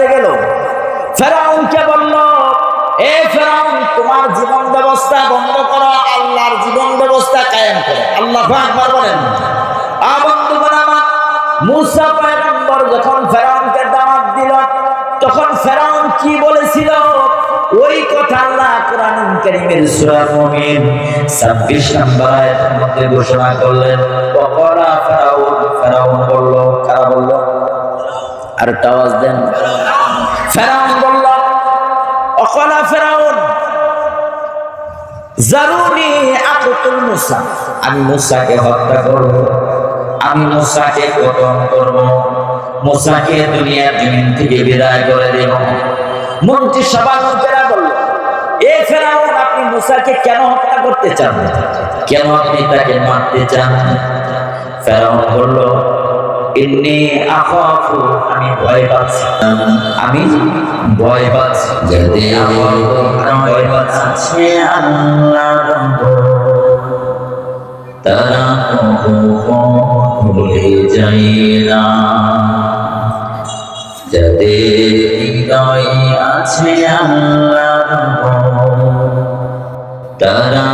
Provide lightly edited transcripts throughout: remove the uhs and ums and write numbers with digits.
কাছে গেল, ফেরাউনকে বলল, এ ফেরাউন, তোমার জীবন ব্যবস্থা বন্ধ করো, আল্লাহর জীবন ব্যবস্থা কায়েম করো। আল্লাহু আকবার বলেন। বন্ধুগণ আমার, মুসা পয়গম্বর যখন ফেরাউনকে দাওয়াত দিল, তখন ফেরাউন কি বলেছিল ওই কথা আল্লাহ কোরআনুল কারীমের সূরা মুমিন 26 নম্বর আয়াতের মধ্যে ঘোষণা করলেন। ওয়াকারা ফেরাউন, ফেরাউন বলল, কারা বলল? আর একটা আওয়াজ দেন। ফেরাউন বলল, ওয়াকারা ফেরাউন জারুনি আকতুল মুসা, আমি মুসাকে হত্যা করব, আমি মুসাকে খতম করব, মুসাকে দুনিয়ার জমিন থেকে বিদায় করে দেব। মন্ত্রী সভার লোকেরা বলল, এ ফেরাউন, আপনি মুসাকে কেন হত্যা করতে চান? কেন আপনি তাকে মারতে চান? ফেরাউন বলল, ইন্নী আখাফু, আমি ভয় পাচ্ছি, আমি ভয় পাচ্ছি। যদি আমার ভয় পাচ্ছে আল্লাহর তারা ভুলে যায় না, যাদের হৃদয়ে আছে আল্লাহর তারা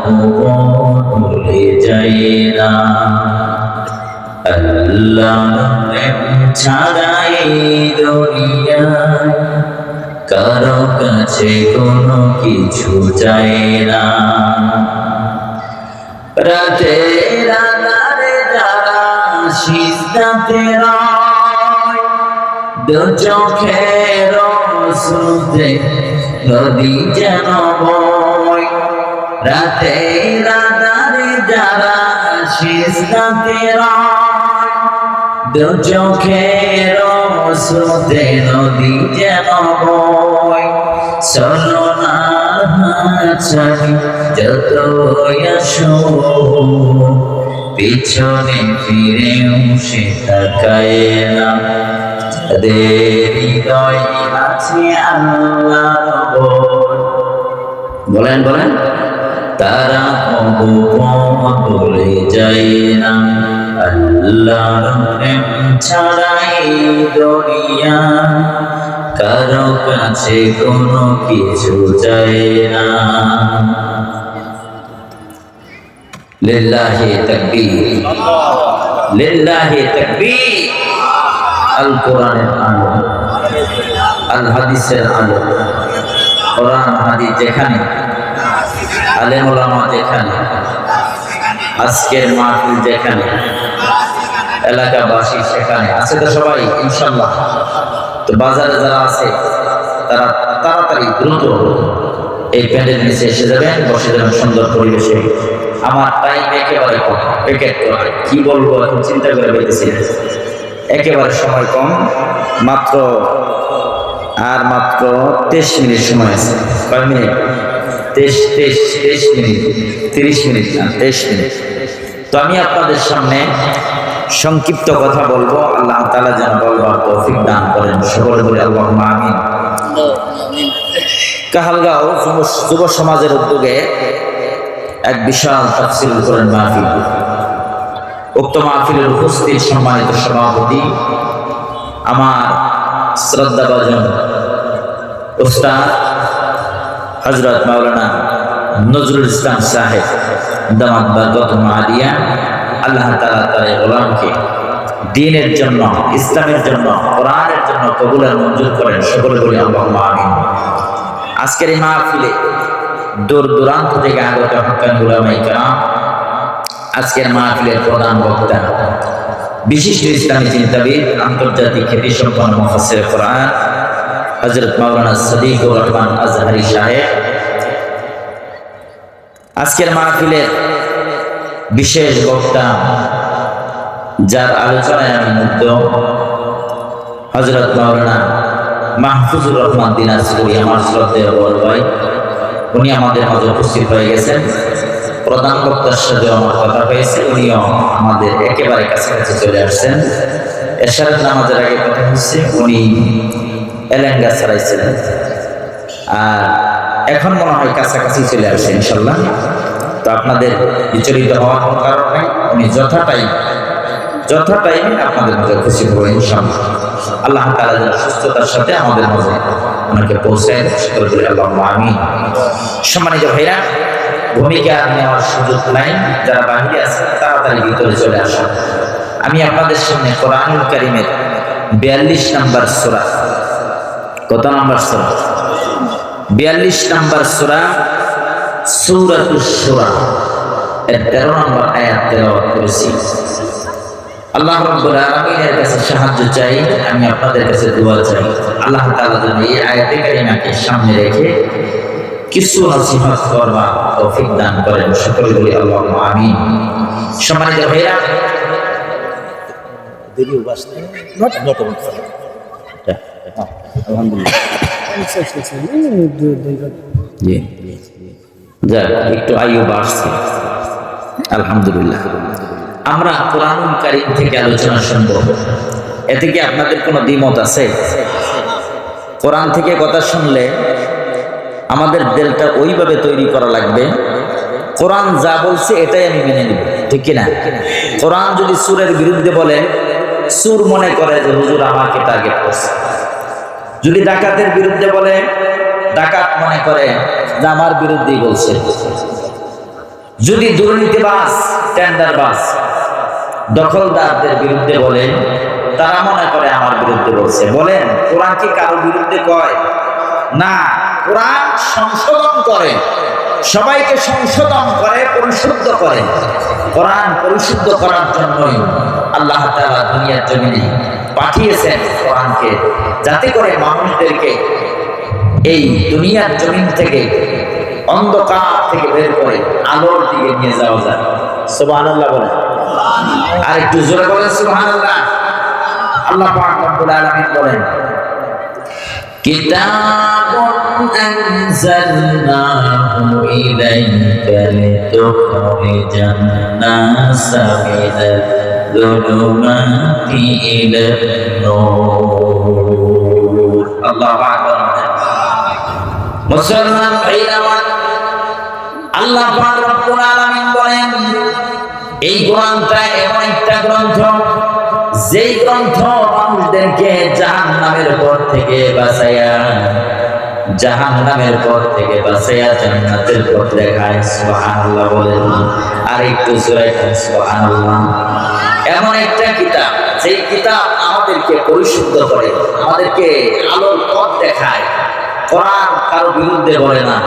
ভুলে যায় না। আল্লাহর ছাড়াই দুনিয়ায় কারো কাছে কোনো কিছু চাই না। রাতে রাতে যারা সিজদাতে রয়, দু চোখের অশ্রুতে নদী যেন বয়। রাতে রাতে যারা সিজদাতে রয়, দু চোখের অশ্রুতে নদী যেন বয়। চলো না ছাড়ি যত আসো, পিছনে ফিরেও সে তাকায় না। যাদের হৃদয়ে আছে আল্লাহর বলেন বলেন, তারা ভুলে যায় না। আল্লাহর প্রেম ছাড়াই দুনিয়া কারো কাছে কোনো কিছু চাই না। লিল্লাহি তাকবীর, লিল্লাহি তাকবীর। আল কোরআনের আলো, আল হাদিসের আলো। কোরআন হাদিস যেখানে, আলেম ওলামা যেখানে, আজকের মাহফিল যেখানে, এলাকাবাসী সেখানে আছে তো সবাই ইনশাআল্লাহ। তো বাজারে যারা আছে তারা তাড়াতাড়ি দ্রুত এই প্যান্ডেল নিচে এসে যাবেন, বসে যাবেন সুন্দর পরিবেশে। আমার টাইম একেবারে কম, কি বলবো এখন চিন্তা করে পেতেছি, একেবারে সময় কম, মাত্র 23 মিনিট সময় আছে। কয় মিনিট? 23 মিনিট, 30 মিনিট না, 23 মিনিট। তো আমি আপনাদের সামনে সংক্ষিপ্ত কথা বলবো। আল্লাহ তাআলা যেন বলবার তৌফিক দান করেন, সকলে বলে আল্লাহুম্মা আমিন। কাহালগাঁও যুব সমাজের উদ্যোগে এক বিশাল তাফসীর করেন মাহফিল। উক্ত মাহফিলের উপস্থিত সম্মানিত সভাপতি আমার শ্রদ্ধাভাজন উস্তাদ হযরত মাওলানা নজরুল ইসলাম সাহেব দামাত বারকাতুহু আলিয়া। আল্লাহ তাআলা তার গোলামকে দ্বীনের জন্য, ইসলামের জন্য, কোরআনের জন্য কবুল আর মঞ্জুর করেন, সকলে বলি আল্লাহুম্মা আমিন। আজকের এই মাহফিলে দূর দূরান্ত থেকে আগত হক্কানি উলামায়ে কেরাম, আজকের মাহফিলের প্রধান বক্তা বিশিষ্ট ইসলামী চিন্তাবিদ, আন্তর্জাতিক খ্যাতিসম্পন্ন মুফাসসির কোরআন হযরত মাওলানা সাদিকুর রহমান আজহারী সাহেব। আজকের মাহফিলের বিশেষ বক্তা, যার আলোচনায় আমি মুগ্ধ, হযরত মাওলানা মাহফুজুর রহমান দিনাজপুরি, আমার শ্রদ্ধেয় বড় ভাই। উনি আমাদের মাঝে উপস্থিত হয়ে গেছেন। প্রধান বক্তার সাথে আমার কথা হয়েছে, উনিও আমাদের একেবারে কাছাকাছি চলে আসছেন। এশার নামাজের আগে কথা হচ্ছে, উনি এলেঙ্গা ছাড়াইছিলেন, আর এখন মনে হয় কাছাকাছি চলে আসছে ইনশাল্লাহ। তো আপনাদের বিচলিত হওয়ার কোনো কারণ নেই, উনি যথাটাই যথা টাইমে আপনাদের মাঝে খুশি হবো ইনশাআল্লাহ। আল্লাহ তাআলা যেন সুস্থতার সাথে আমাদের মাঝে ওনাকে পৌঁছায়, আল্লাহুম্মা আমিন। সম্মানিত ভাইরা, ভূমিকা নেওয়ার সুযোগ নাই, যারা বাহিরে আছেন তাড়াতাড়ি ভিতরে চলে আসেন। আমি আপনাদের সামনে কোরআনুল কারীমের 42 নম্বর সূরা, কত নম্বর সূরা? 42 নম্বর সূরা, সূরাতুশ শুরা এর 13 নম্বর আয়াত তেলাওয়াত করেছি। আল্লাহ রাব্বুল আলামিনের কাছে সাহায্য চাই, আমি আপনাদের কাছে দোয়া চাই। আল্লাহ তাআলা যেন এই আয়াতে কারিমাকে সামনে রেখে কিছু নসিহত করবার তৌফিক দান করেন, সকলে বলি আল্লাহুম্মা আমিন। সম্মানিত ভাইরা, একটু আয়ু বাড়ছে আলহামদুলিল্লাহ। আমরা কোরআনুল কারীম থেকে আলোচনা শুনবো, এতে কি আপনাদের কোনো দ্বিমত আছে? কোরআন থেকে কথা শুনলে আমাদের দিলটা ওইভাবে তৈরি করা লাগবে, কোরআন যা বলছে এটাই আমি মেনে নিব, ঠিক কিনা? কোরআন যদি সুরের বিরুদ্ধে বলে, সুর মনে করে যে হুজুর আমাকে টার্গেট করছে। যদি ডাকাতের বিরুদ্ধে বলে, ডাকাত মনে করে যে আমার বিরুদ্ধেই বলছে। যদি দুর্নীতিবাজ, টেন্ডারবাজ, দখলদারদের বিরুদ্ধে বলে, তারা মনে করে আমার বিরুদ্ধে বলছে। বলেন, কোরআন কি কারো বিরুদ্ধে কয়? না, কোরআন সংশোধন করে, সবাইকে সংশোধন করে, পরিশুদ্ধ করে। কোরআন পরিশুদ্ধ করার জন্যই আল্লাহ তাআলা দুনিয়ার জমিনে পাঠিয়েছেন কোরআনকে, যাতে করে মানুষদেরকে এই দুনিয়ার জমিন থেকে, অন্ধকার থেকে বের করে আলোর দিকে নিয়ে যাওয়া যায়। সুবহানাল্লাহ বলেন, আর একটু জোরে বলেন সুবহানাল্লাহ। আল্লাহ পাক রব্বুল আলামিন বলেন, কিতাবুন আনজালনাহু ইলাইকা লিতুখরিজান নাসা মিনাল যুলুমাতি ইলান নূর। আল্লাহু আকবার। মুসলমান ভাইরা, আল্লাহ পাক রব্বুল আলামিন বলেন, এই কোরআনটা এমন একটা গ্রন্থ, যেই গ্রন্থ মানুষদেরকে জাহান্নামের পথ থেকে বাঁচাইয়া, জাহান্নামের পথ থেকে বাঁচাইয়া জান্নাতের পথ দেখায়। সুবহানাল্লাহ বলেন, আর একটু জোরে বলেন সুবহানাল্লাহ। এমন একটা কিতাব, যেই কিতাব আমাদেরকে পরিশুদ্ধ করে, আমাদেরকে আলোর পথ দেখায়। কোরআন কারো বিরুদ্ধে বলে না,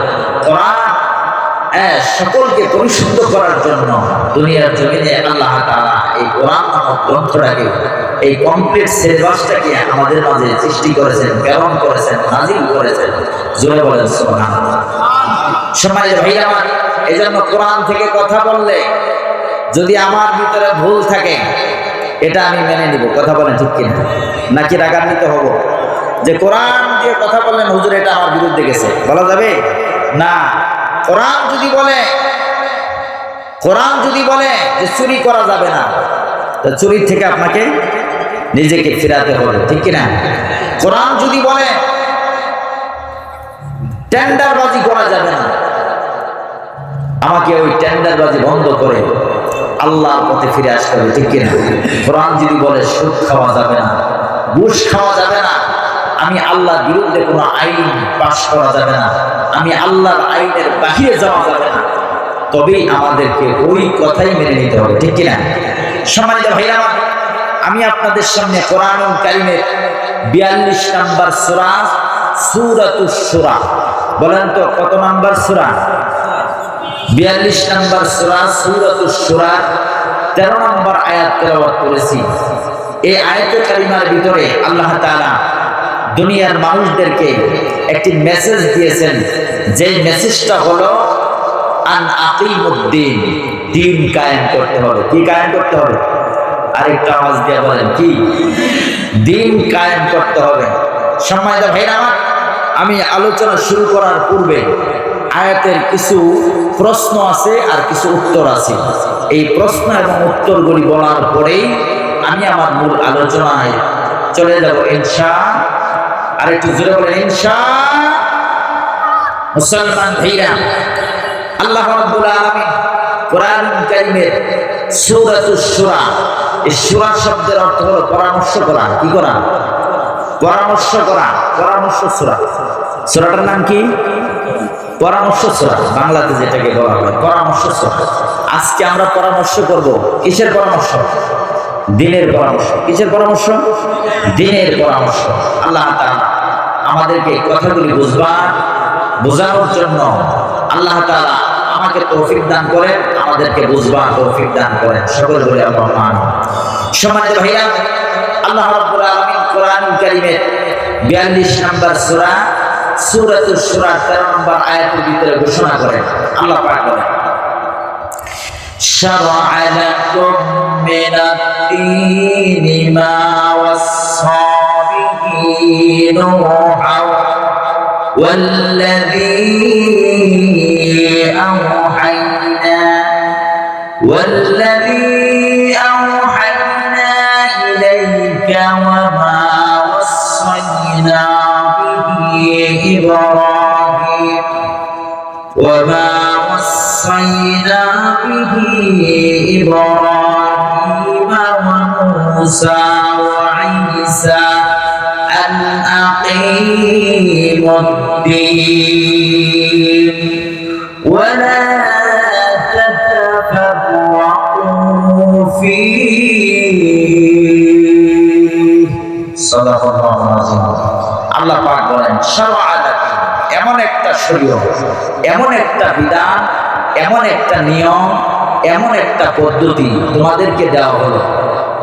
কোরআন সকলকে পরিশুদ্ধ করার জন্য দুনিয়ার জমিনে আল্লাহ তাআলা এই কোরআন নামক গ্রন্থটাকে, এই কমপ্লিট সিলেবাসটাকে আমাদের মাঝে সৃষ্টি করেছেন, প্রেরণ করেছেন, নাজিল করেছেন। জোরে বলেন সুবহানাল্লাহ। সম্মানিত ভাইরা আমার, এজন্য কোরআন থেকে কথা বললে যদি আমার ভিতরে ভুল থাকে, এটা আমি মেনে নিব। কথা বলেন ঠিক কিনা? নাকি রাগান্বিত হব যে কোরআন দিয়ে কথা বললেন হুজুর এটা আমার বিরুদ্ধে গেছে? বলা যাবে না। কোরআন যদি বলে যে চুরি করা যাবে না, তো চুরি থেকে আপনাকে নিজেকে ফিরাতে হবে, ঠিক কিনা? কোরআন যদি বলে টেন্ডারবাজি করা যাবে না, আমাকে ওই টেন্ডারবাজি বন্ধ করে আল্লাহর পথে ফিরে আসতে হবে, ঠিক কিনা? কোরআন যদি বলে সুদ খাওয়া যাবে না, ঘুষ খাওয়া যাবে না, আমি আল্লাহর বিরুদ্ধে কোনো আইন পাশ করা যাবে না, আমি আল্লাহর আইনের বাহিরে যাওয়া যাবে না, তবেই আমাদেরকে ওই কথাই মেনে নিতে হবে, ঠিক কিনা? সম্মানিত ভাইরা, আমি আপনাদের সামনে কোরআনুল কারীমের 42 নম্বর সূরা, সূরাতুশ শুরা। বলেন তো কত নম্বর সূরা? 42 নম্বর সূরা, সূরাতুশ শুরা 13 নম্বর আয়াত তেলাওয়াত করেছি। এই আয়াতে কারিমার ভিতরে আল্লাহ তাআলা দুনিয়ার মানুষদেরকে একটি মেসেজ দিয়েছেন, যে মেসেজটা হলো আন আকিমুদ্দিন, দিন কায়েম করতে হবে। কি কায়েম করতে হবে? আরেকটা আওয়াজ দিয়ে বলেন, কি? দিন কায়েম করতে হবে। সম্মানিত ভাইরা, আমি আলোচনা শুরু করার পূর্বে আয়াতের কিছু প্রশ্ন আছে আর কিছু উত্তর আছে। এই প্রশ্ন এবং উত্তরগুলি বলার পরেই আমি আমার মূল আলোচনায় চলে যাব ইনশাআল্লাহ। আর একটু জোরে বলেন ইনশাআল্লাহ। মুসলমান ভাইরা, আল্লাহ রাব্বুল আলামিন কোরআনুল কারীমের সূরাতুশ শুরা এই সূরা শব্দের অর্থ হলো পরামর্শ করা। কি করা? পরামর্শ করা, পরামর্শ সূরা। সূরাটার নাম কি? পরামর্শ সূরা, বাংলাতে যেটাকে বলা হয় পরামর্শ সূরা। আজকে আমরা পরামর্শ করব। কিসের পরামর্শ? দ্বীনের পরামর্শ। কিসের পরামর্শ? দ্বীনের পরামর্শ। আল্লাহ তাআলা আমাদেরকে কথাগুলি বোঝানোর জন্য আল্লাহ তাআলা আমাকে তৌফিক দান করেন, আমাদেরকে বুঝবার তৌফিক দান করেন। সকলে বলি আল্লাহুম্মা আমিন। সম্মানিত ভাইরা, আল্লাহ রাব্বুল আলামিন কোরআনুল কারীমের 42 নম্বর সূরা সূরাতুশ শুরা 13 নম্বর আয়াতের ভিতরে ঘোষণা করেন। আল্লাহ পাক বলেন, শারআ লাকুম মিনাদ-দীনি মা ওয়াসসা বিহি নূহা ওয়াল্লাযী أوحينا إليك وما وصينا به إبراهيم وموسى وعيسى أن أقيموا الدين ولا تتفرقوا فيه صدق الله العظيم আল্লাহ পাক বলেন শারআ লাকুম, এমন একটা শরীয়ত, এমন একটা বিধান, এমন একটা নিয়ম, এমন একটা পদ্ধতি তোমাদেরকে দেওয়া হলো,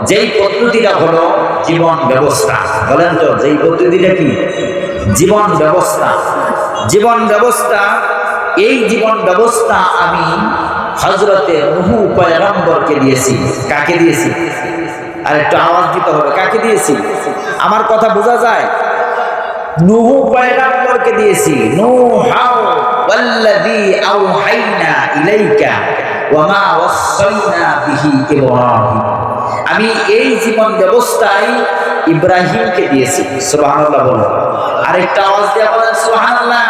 যেই পদ্ধতিটা হলো জীবন ব্যবস্থা। বলেন তো, যেই পদ্ধতিটা কি? জীবন ব্যবস্থা। জীবন ব্যবস্থা, এই জীবন ব্যবস্থা আমি হযরতে নূহ পয়গম্বরকে দিয়েছি। কাকে দিয়েছি? আর একটু আওয়াজ দিতে হবে, কাকে দিয়েছি? আমার কথা বোঝা যায়? নূহ পয়গম্বরকে দিয়েছি। নূহা ওয়াল্লাযী আওহাইনা ইলাইকা ওয়া মা ওয়াসাইনা বিহি ইব্রাহিম, আমি এই জীবন ব্যবস্থায় ইব্রাহিমকে দিয়েছি। সুবহানাল্লাহ বলো। আরেকটা আওয়াজ দিয়ে বলেন সুবহানাল্লাহ।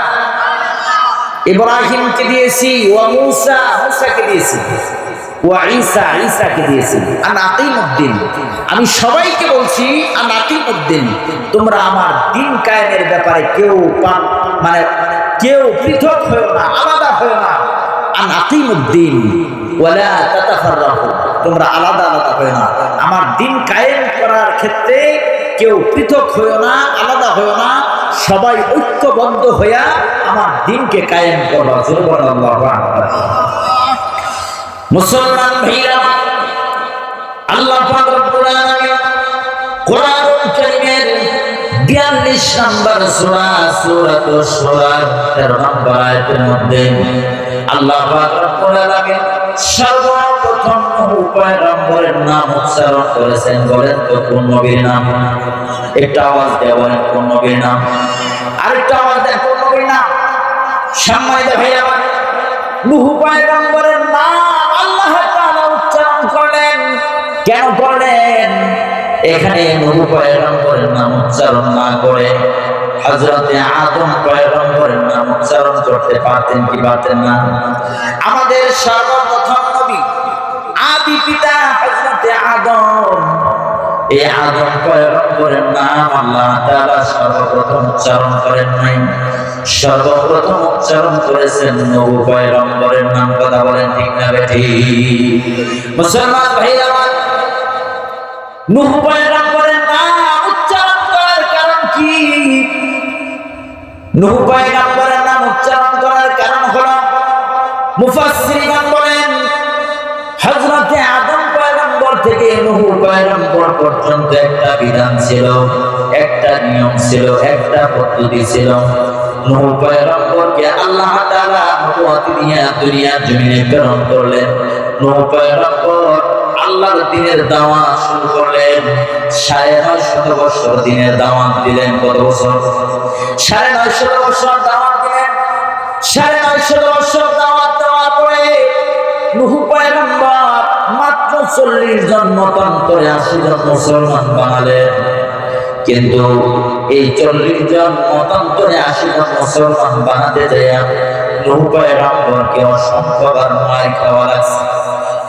ইব্রাহিমকে দিয়েছি, ওয়া মূসা, মূসাকে দিয়েছি, ওয়া ঈসা, ঈসাকে দিয়েছি। আন আকিমুদ্দিন, আমি সবাইকে বলছি আন আকিমুদ্দিন, তোমরা আমার দ্বীন কায়েমের ব্যাপারে কেউ পৃথক হয়ো না, আলাদা হয়ো না। আন আকিমুদ্দিন ওয়ালা তাতাফাররাকু, তোমরা আলাদা আলাদা হয়ো না। আমার দ্বীন কায়েম করার ক্ষেত্রে কেউ পৃথক হয়ো না, আলাদা হয়ো না, সবাই ঐক্যবদ্ধ হইয়া আমার দ্বীনকে কায়েম করো। সুবহানাল্লাহু আকবার। মুসলমান ভাইরা, আল্লাহ পাক রব্বুল আলামিন কোরআনুল কারীমের 42 নম্বর সূরা সূরাতুশ শুরা 13 নম্বর আয়াতের মধ্যে আল্লাহ পাক রব্বুল আলামিন সর্বপ্রথম নূহ পয়গম্বরের নাম উচ্চারণ করেছেন। বলেন তো কোন নবীর নাম? একটা আওয়াজ দিয়ে বলেন কোন নবীর নাম? আরেকটা আওয়াজ দেন কোন নবীর নাম? সম্মানিত ভাইরা, নূহ পয়গম্বরের নাম আল্লাহ তাআলা উচ্চারণ করলেন। কেন করলেন? এখানে নূহ পয়গম্বরের নাম উচ্চারণ না করে হযরতে আদম পয়গম্বরের নাম উচ্চারণ করতে পারতেন কি পারতেন না? আমাদের সর্বপ্রথম নবী, আদি পিতা হযরতে আদম, এই আদম পয়গম্বরের নাম আল্লাহ তাআলা সর্বপ্রথম উচ্চারণ করেন নাই, সর্বপ্রথম উচ্চারণ করেছেন নূহ পয়গম্বরের নাম। কথা বলেন ঠিক না বেঠিক? মুসলমান ভাইরা, নূহ পয়গম্বরের নাম উচ্চারণ করার কারণ কি? নূহ পয়গম্বরের নাম উচ্চারণ করার কারণ হলো, মুফাসসিরিন বলেন হযরতে আদম পয়গম্বর থেকে নূহ পয়গম্বর পর্যন্ত একটা বিধান ছিল, একটা নিয়ম ছিল, একটা পদ্ধতি ছিল। নূহ পয়গম্বরকে আল্লাহ তাআলা নবুয়ত দিয়ে দুনিয়ার জমিনে প্রেরণ করলেন। নূহ পয়গম্বর আল্লাহর দ্বীনের দাওয়াত শুরু করলেন। 950 বছর দ্বীনের দাওয়াত দিলেন। কত বছর? 950 বছর দাওয়াত দিলেন। 950 বছর দাওয়াত দেওয়ার পরে নূহ পয়গম্বর মাত্র 40 জন মতান্তরে 80 জন মুসলমান বানালেন। কিন্তু এই 40 জন মতান্তরে 80 জন মুসলমান বানাতে যায় নূহ পয়গম্বরকে অসংখ্যবার মার খাওয়া লাগছে,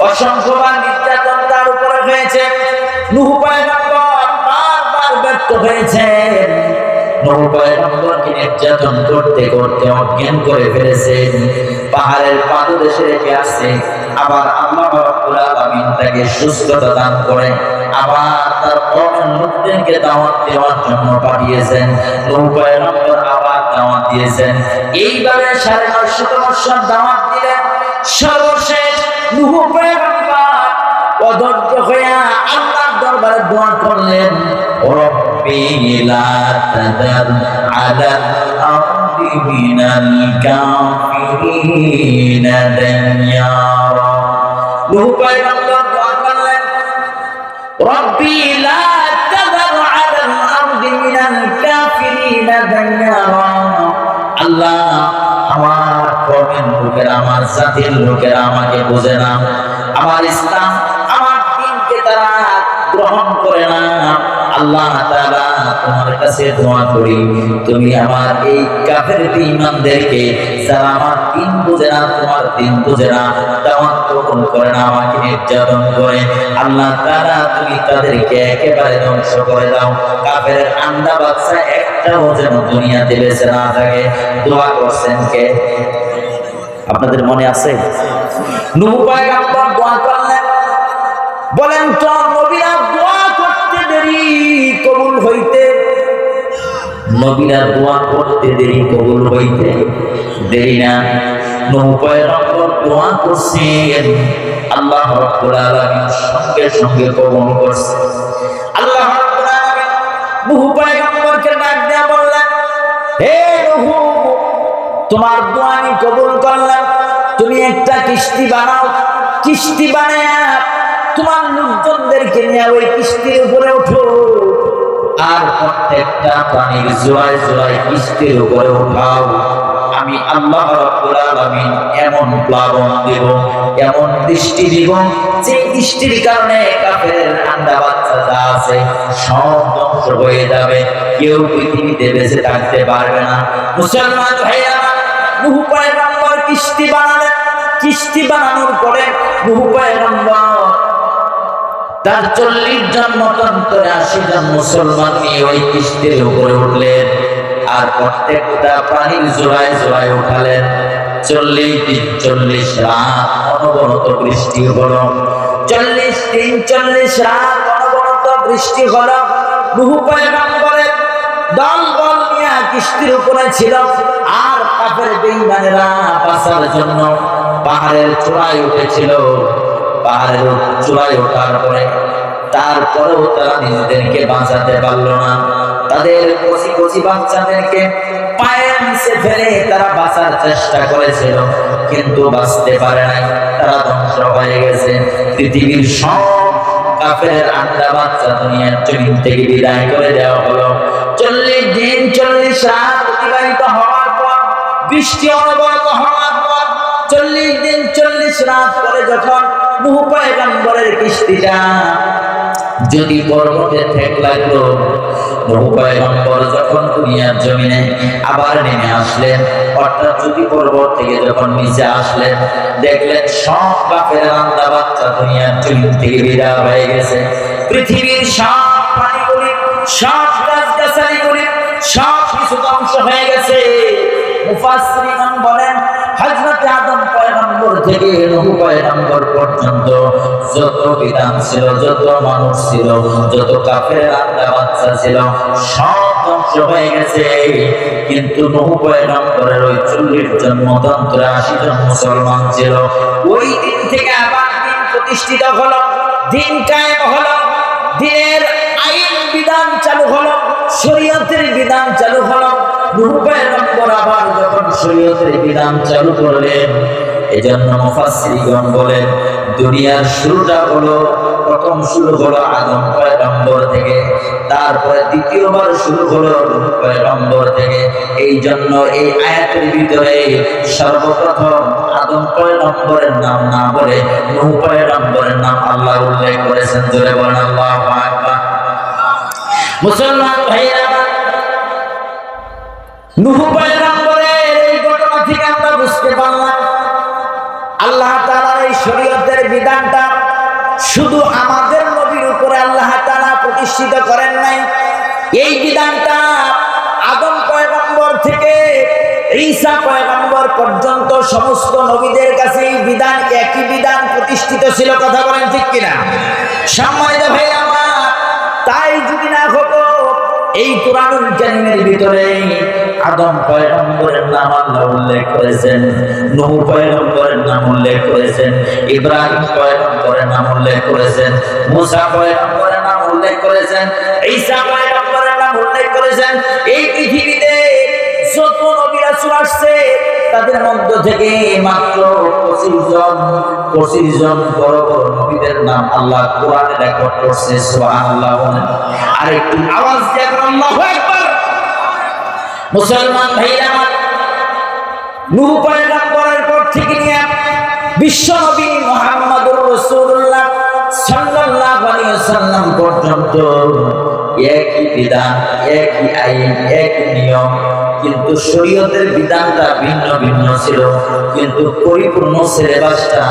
অসংখ্যবার নির্যাতন তার উপরে হয়েছে। নূহ পয়গম্বর বারবার ব্যর্থ হয়েছেন। নূহ পয়গম্বরকে নির্যাতন করতে করতে অজ্ঞান করে ফেলেছেন, পাহাড়ের পাদদেশে রেখে আসছে। আবার আল্লাহ রাব্বুল আলামিন তাকে সুস্থতা দান করে আবার তার কওমের লোকদেরকে দাওয়াত দেওয়ার জন্য পাঠিয়েছেন। নূহ পয়গম্বর আবার দাওয়াত দিয়েছেন। এইভাবে 950 বছর দাওয়াত দিলেন। সর্বশেষ নূহ পয়গম্বর অধৈর্য হয়ে আল্লাহর দরবারে দোয়া করলেন, রব্বি লা তাদার আলাল আরদি মিনাল কাফিরিনা দাইয়ারা। নূহ পয়গম্বর দোয়া করলেন, রব্বি লা তাদার আলাল আরদি মিনাল কাফিরিনা দাইয়ারা। আল্লাহ, আমার কওমের লোকেরা, আমার জাতির লোকেরা আমাকে বোঝে না, আমার ইসলাম আমার দ্বীনকে তারা গ্রহণ করে না। আল্লাহ তাআলা, তোমার কাছে দোয়া করি, তুমি আমার এই কাফের ঈমানদেরকে যারা আমার দ্বীন বোঝে না, তোমার দ্বীন বোঝে না, দাওয়াত কবুল করে না, আমাকে নির্যাতন করে, আল্লাহ তাআলা তুমি তাদেরকে একেবারে ধ্বংস করে দাও। কাফের আন্ডা বাচ্চা একটাও যেন দুনিয়াতে বেঁচে না থাকে। দোয়া করছেন কে? আপনাদের মনে আছে? নূহ পয়গম্বর দোয়া করলেন। বলেন তো, নবীরা দোয়া করতে দেরি কবুল হইতে, নবীরা দোয়া করতে দেরি কবুল হইতে দেরি না। নূহ পয়গম্বর দোয়া করছেন, আল্লাহ রাব্বুল আলামিন সঙ্গে সঙ্গে কবুল করছেন। আল্লাহ রাব্বুল আলামিন নূহ পয়গম্বরকে ডাক দিয়ে বললেন, হে নূহ, তোমার দোয়া আমি কবুল করলাম। তুমি একটা কিস্তি বানাও, কিস্তি বানায়া তোমার লোকজনদেরকে নিয়ে ওই কিস্তির উপরে ওঠো, আর প্রত্যেকটা প্রাণীর জোড়ায় জোড়ায় কিস্তির উপরে উঠাও। আমি আল্লাহ রাব্বুল আলামিন এমন প্লাবন দেব, এমন বৃষ্টি দিব, যে বৃষ্টির কারণে কাফের আন্ডা বাচ্চা যা আছে সব ধ্বংস হয়ে যাবে, কেউ পৃথিবীতে বেঁচে থাকতে পারবে না। মুসলমান ভাইয়া, নূহ পয়গম্বর কিস্তি বানালেন। কিস্তি বানানোর পরে নূহ পয়গম্বর তার 40 জন মতন করে 80 জন মুসলমান নিয়ে ওই কিস্তির উপরে উঠলেন, আর প্রত্যেকটা প্রাণীর জোড়ায় জোড়ায় উঠালেন। 40 দিন 40 রাত অনবরত বৃষ্টি হলো। 40 দিন 40 রাত অনবরত বৃষ্টি হলো। নূহ পয়গম্বরের দল বল নিয়ে কিস্তির উপরে ছিল, আর কাফের বেঈমানেরা বাঁচার জন্য পাহাড়ের চূড়ায় উঠেছিল। পাহাড়ের চূড়ায় ওঠার পরে তারপরেও তারা নিজেদেরকে বাঁচাতে পারলো না। তাদের কচি কচি বাচ্চাদেরকে পায়ের নিচে ফেলে তারা বাঁচার চেষ্টা করেছিল, কিন্তু বাঁচতে পারে নাই, তারা ধ্বংস হয়ে গেছে। পৃথিবীর সব কাফের আন্ডা বাচ্চা দুনিয়ার জমিন থেকে বিদায় করে দেওয়া হলো। 40 দিন 40 রাত অতিবাহিত হওয়ার পর, বৃষ্টি অনবরত হওয়ার পর, 40 দিন 40 রাত পরে যখন নূহ পয়গম্বরের কিস্তিটা যদি পর্বতে ঠেক লাগলো, নূহ পয়গম্বর যখন দুনিয়ার জমিনে আবার নেমে আসলেন, অর্থাৎ যদি পর্বত থেকে যখন নিচে আসলেন, দেখলেন সব কাফের আন্ডা বাচ্চা দুনিয়ার জমিন থেকে বিদায় হয়ে গেছে। পৃথিবীর সব প্রাণীগুলি, সব গাছগাছালিগুলি সব কিছু ধ্বংস হয়ে গেছে। মুফাসসিরিন বলেন, হযরত আদম পয়গম্বর থেকে নূহ পয়গম্বর পর্যন্ত যত বিধান ছিল, যত মানুষ ছিল, যত কাফের আন্ডা বাচ্চা ছিল, সব ধ্বংস হয়ে গেছে। কিন্তু নূহ পয়গম্বরের ওই 40 জন মতান্তরে 80 জন মুসলমান ছিল। ওই দিন থেকে আবার দিন প্রতিষ্ঠিত হলো, দিন কায়েম হলো, দিনের আইন বিধান চালু হলো, শরীয়তের বিধান চালু হলো। নূহ পয়গম্বর আবার যখন শরীয়তের বিধান চালু করলেন, এজন্য মুফাসসিরিন বলেন, দুনিয়ার শুরুটা হলো, প্রথম শুরু হলো আদম পয়গম্বর থেকে, তারপরে দ্বিতীয়বার শুরু হলো নূহ পয়গম্বর থেকে। এই জন্য এই আয়াতের ভিতরে সর্বপ্রথম আদম পয়গম্বরের নাম না বলে নূহ পয়গম্বরের নাম আল্লাহ উল্লেখ করেছেন। জোরে বলেন আল্লাহু আকবার। মুসলমান ভাইরা, নূহ পয়গম্বরের এই ঘটনা থেকে আমরা বুঝতে পারলাম আল্লাহ তাআলার এই শরীয়তের বিধানটা শুধু আমাদের প্রতিষ্ঠিত করেন নাই। এই বিধানটা আদম পয়গম্বর থেকে ঈসা পয়গম্বর পর্যন্ত সমস্ত নবীদের কাছে এই বিধান, একই বিধান প্রতিষ্ঠিত ছিল। কথা বলেন ঠিক কিনা? সম্মানিত ভাই আমার, তাই যদি না হতো এই কোরআনুল কারীমের ভিতরে আদম পয়গম্বরের নাম আল্লাহ উল্লেখ করেছেন, নূহ পয়গম্বরের নাম উল্লেখ করেছেন, ইব্রাহিম পয়গম্বরের নাম উল্লেখ করেছেন, মুসা পয়গম্বরের নাম উল্লেখ করেছেন, ঈসা পয়গম্বরের নাম উল্লেখ করেছেন। এই পৃথিবীতে যত নবী রাসূল আসছে তাদের মধ্য থেকে মাত্র 25 জন বড় বড় নবীদের নাম আল্লাহ কোরআনে রেকর্ড করছে। সুবহানাল্লাহ। আর একটু আওয়াজ দিয়ে আল্লাহু আকবার। মুসলমান ভাইরা আমার, নূহ পয়গম্বরের পর থেকে নিয়ে বিশ্ব নবী মুহাম্মদুর রাসূলুল্লাহ সাল্লাল্লাহু আলাইহি ওয়াসাল্লাম পর্যন্ত একই বিধান, একই আইন, একই নিয়ম, কিন্তু শরীয়তের বিধানটা ভিন্ন ভিন্ন ছিল, কিন্তু পরিপূর্ণ সিলেবাসটা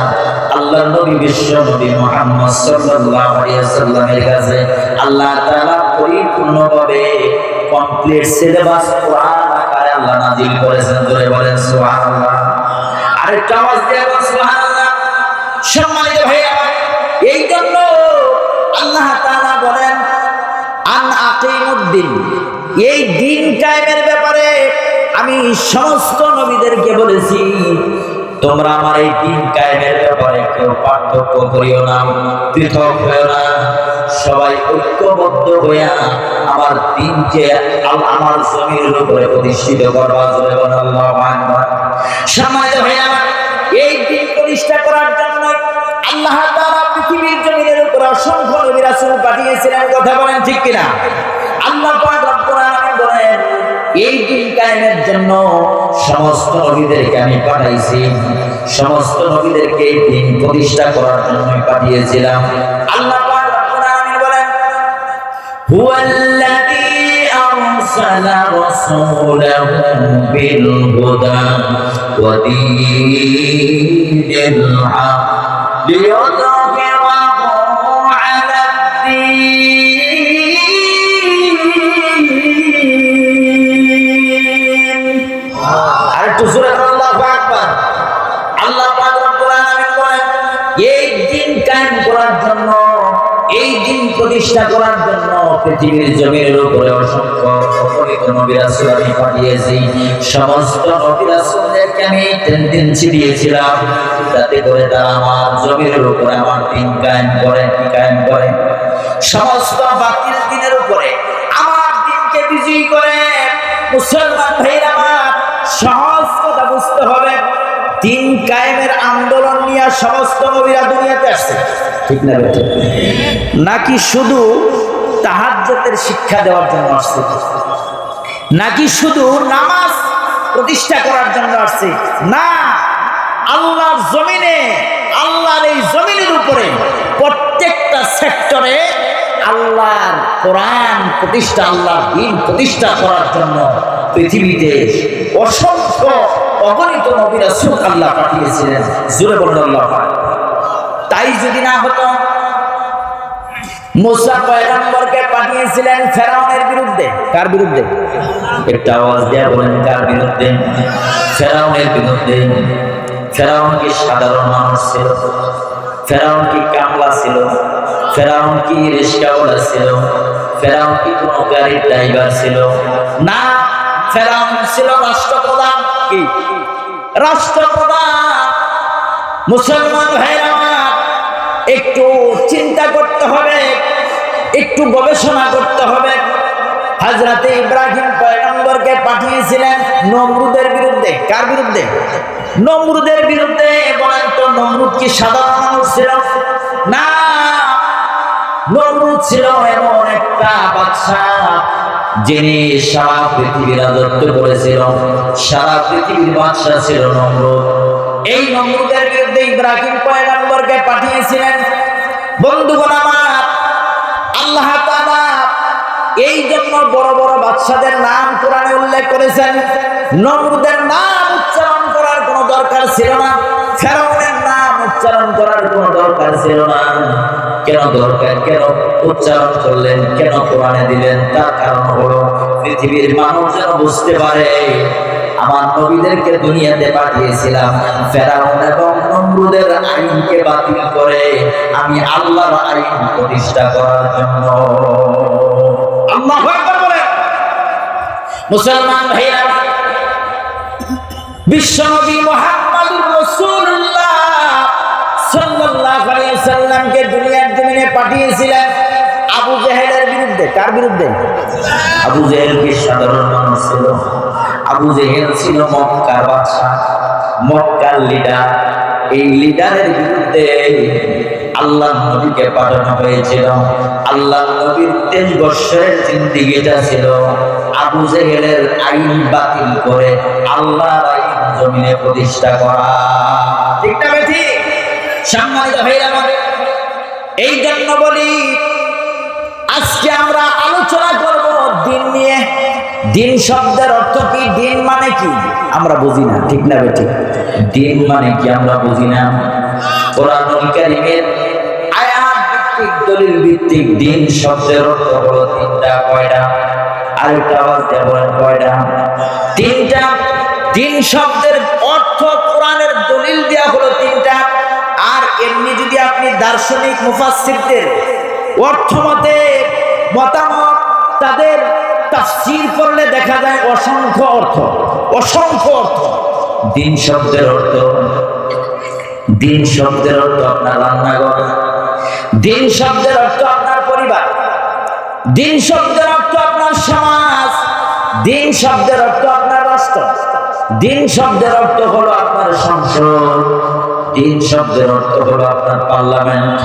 আল্লাহর নবী বিশ্ব নবী মুহাম্মদ সাল্লাল্লাহু আলাইহি ওয়াসাল্লামের কাছে আল্লাহ তাআলা পরিপূর্ণভাবে কমপ্লিট সিলেবাস কোরআন আকারে আল্লাহ নাযিল করেছেন। জোরে বলেন সুবহানাল্লাহ। আরেকটা আওয়াজ দিয়ে বলেন সুবহানাল্লাহ। সম্মানিত ভাইরা, এই জন্য আল্লাহ তাআলা বলেন আন আকিমুদ্দিন, এই দিন কায়েমের ব্যাপারে আমি সমস্ত নবীদেরকে বলেছি তোমরা আমার এই দিন কায়েমের ব্যাপারে কেউ পার্থক্য করিও না, পৃথক হইও না, সবাই ঐক্যবদ্ধ হইয়া আমার দিনকে আমার জমিনের উপরে প্রতিষ্ঠিত করবা। জোরে বলেন আল্লাহু আকবার। সম্মানিত ভাইরা, এই দিন প্রতিষ্ঠা করার জন্য আল্লাহ তাআলা পৃথিবীর জমিনের উপর অসংখ্য নবী রাসূল পাঠিয়েছিলেন। কথা বলেন ঠিক কিনা? আল্লাহ পাক রব্বুল আলামিন বলেন এই দিন কায়েমের জন্য সমস্ত নবীদেরকে আমি পাঠাইছি, সমস্ত নবীদেরকে এই দিন প্রতিষ্ঠা করার জন্য পাঠিয়েছিলাম। আল্লাহ পাক রব্বুল আলামিন বলেন হুয়াল্লাযী আরসালা রাসূলাহু বিল হুদা ওয়া দীনিল হক লিইয়ুযহিরাহু আলাদ দ্বীন। আরেকটু জোরে আল্লাহু আকবার। আল্লাহ পাক রব্বুল আলামিন বলেন এই দিন কায়েম করার জন্য, এই দিন প্রতিষ্ঠা করার জন্য পৃথিবীর জমিনের উপরে অসংখ্য অগণিত নবী রাসূল আমি পাঠিয়েছি। সমস্ত নবী রাসূলদেরকে আমি দিন ছিড়িয়েছিলাম যাতে করে তারা আমার জমিনের উপরে আমার দিন কায়েম করে। কি কায়েম করে? সমস্ত বাতিল দিনের উপরে আমার দিনকে বিজয়ী করে। মুসলমান ভাইরা আমার, সহজ কথা বুঝতে হবে, দিন কায়েমের আন্দোলন নিয়ে সমস্ত নবীরা দুনিয়াতে আসছে, ঠিক না বেটা? নাকি শুধু তাহাজ্জুদের শিক্ষা দেওয়ার জন্য আসছে? নাকি শুধু নামাজ প্রতিষ্ঠা করার জন্য আসছে? না, আল্লাহর জমিনে, আল্লাহর এই জমিনের উপরে প্রত্যেকটা সেক্টরে আল্লাহর কোরআন প্রতিষ্ঠা, আল্লাহর দ্বীন প্রতিষ্ঠা করার জন্য পৃথিবীতে অসংখ্য অগণিত নবী রাসূল আল্লাহ পাঠিয়েছিলেন। জোরে বলুন আল্লাহ। তাই যদি না হতো, মুসা পয়গম্বরকে পাঠিয়েছিলেন ফেরাউনের বিরুদ্ধে। কার বিরুদ্ধে? একটা আওয়াজ দিয়ে বলেন, কার বিরুদ্ধে? ফেরাউনের বিরুদ্ধে। ফেরাউন কি সাধারণ মানুষ ছিল? ফেরাউন কি কামলা ছিল? ফেরাউন কি রিস্কাওয়ালা ছিল? ফেরাউন কি কোনো গাড়ির ড্রাইভার ছিল? না, ফেরাউন ছিল রাষ্ট্রপ্রধান। কি? রাষ্ট্রপ্রধান। মুসলমান ভাইরা, একটু চিন্তা করতে হবে, একটু গবেষণা করতে হবে। হযরত ইব্রাহিম পয়গম্বরকে পাঠিয়েছিলেন নমরুদের বিরুদ্ধে। কার বিরুদ্ধে? নমরুদের বিরুদ্ধে। বলেন তো, নমরুদ কি সাধারণ মানুষ ছিল? না, নমরুদ ছিল এমন একটা বাদশা যিনি সারা পৃথিবীর রাজত্ব করেছিল। সারা পৃথিবীর বাদশা ছিল নমরুদ। এই নমরুদের বিরুদ্ধে ইব্রাহিম পয়গম্বরকে পাঠিয়েছিলেন। বন্ধুগণ আমার, আল্লাহ তাআলা এই জন্য বড় বড় বাদশাদের নাম কোরআনে উল্লেখ করেছেন। নমরুদের নাম উচ্চারণ করার কোনো দরকার ছিল না, ফেরাউনের নাম উচ্চারণ করার কোনো দরকার ছিল না। কেন দরকার, কেন উচ্চারণ করলেন, কেন কোরআনে দিলেন? তার কারণ হলো পৃথিবীর মানুষ যেন বুঝতে পারে আমার নবীদেরকে দুনিয়াতে পাঠিয়েছিলাম ফেরাউন এবং নমরুদের আইনকে বাতিল করে আমি আল্লাহর আইন প্রতিষ্ঠা করার জন্য। আল্লাহু আকবার বলেন। মুসলমান ভাইরা, বিশ্বনবী মুহাম্মদুর রাসূলুল্লাহ সাল্লাল্লাহু আলাইহি সাল্লামকে দুনিয়ার জমিনে পাঠিয়েছিলেন আবু জেহেলের বিরুদ্ধে। কার বিরুদ্ধে? আবু জেহেল কি সাধারণ মানুষ ছিল? আবু জেহেল ছিল মক্কার বাদশা, মক্কার লিডার। এই লিডারের বিরুদ্ধে আল্লাহ নবীকে পাঠানো হয়েছিল। আল্লাহ নবীর 23 বছরের জিন্দেগিটা ছিল আবু জেহেলের আইন বাতিল করে আল্লাহর আইন জমিনে প্রতিষ্ঠা করা। ঠিক না বেঠি? সম্মানিত ভাইরা আমার, এই জন্য বলি আজকে আমরা আলোচনা করব দিন নিয়ে। দিন শব্দের অর্থ কি? দিন মানে কি আমরা বুঝি না। ঠিক না বেঠি? দিন মানে কি আমরা বুঝি না। কোরআনুল কারীমের আয়াত ভিত্তিক, দলিল ভিত্তিক দিন শব্দের অর্থ হলো তিনটা। কয়টা? আরেকটা আওয়াজ দিয়ে বলেন, কয়টা? তিনটা। দিন শব্দের অর্থ কোরআনের দলিল দেয়া হলো তিনটা। আর এমনি যদি আপনি দার্শনিক মুফাসসিরদের অর্থ মতামত তাদের তাফসীর করলে দেখা যায় অসংখ্য অর্থ, অসংখ্য অর্থ। দিন শব্দের অর্থ, দিন শব্দের অর্থ আপনার রান্নাঘর, দিন শব্দের অর্থ আপনার পরিবার, দিন শব্দের অর্থ আপনার সমাজ, দিন শব্দের অর্থ আপনার রাষ্ট্র, দিন শব্দের অর্থ হলো আপনার সংসদ, দিন শব্দের অর্থ হলো আপনার পার্লামেন্ট,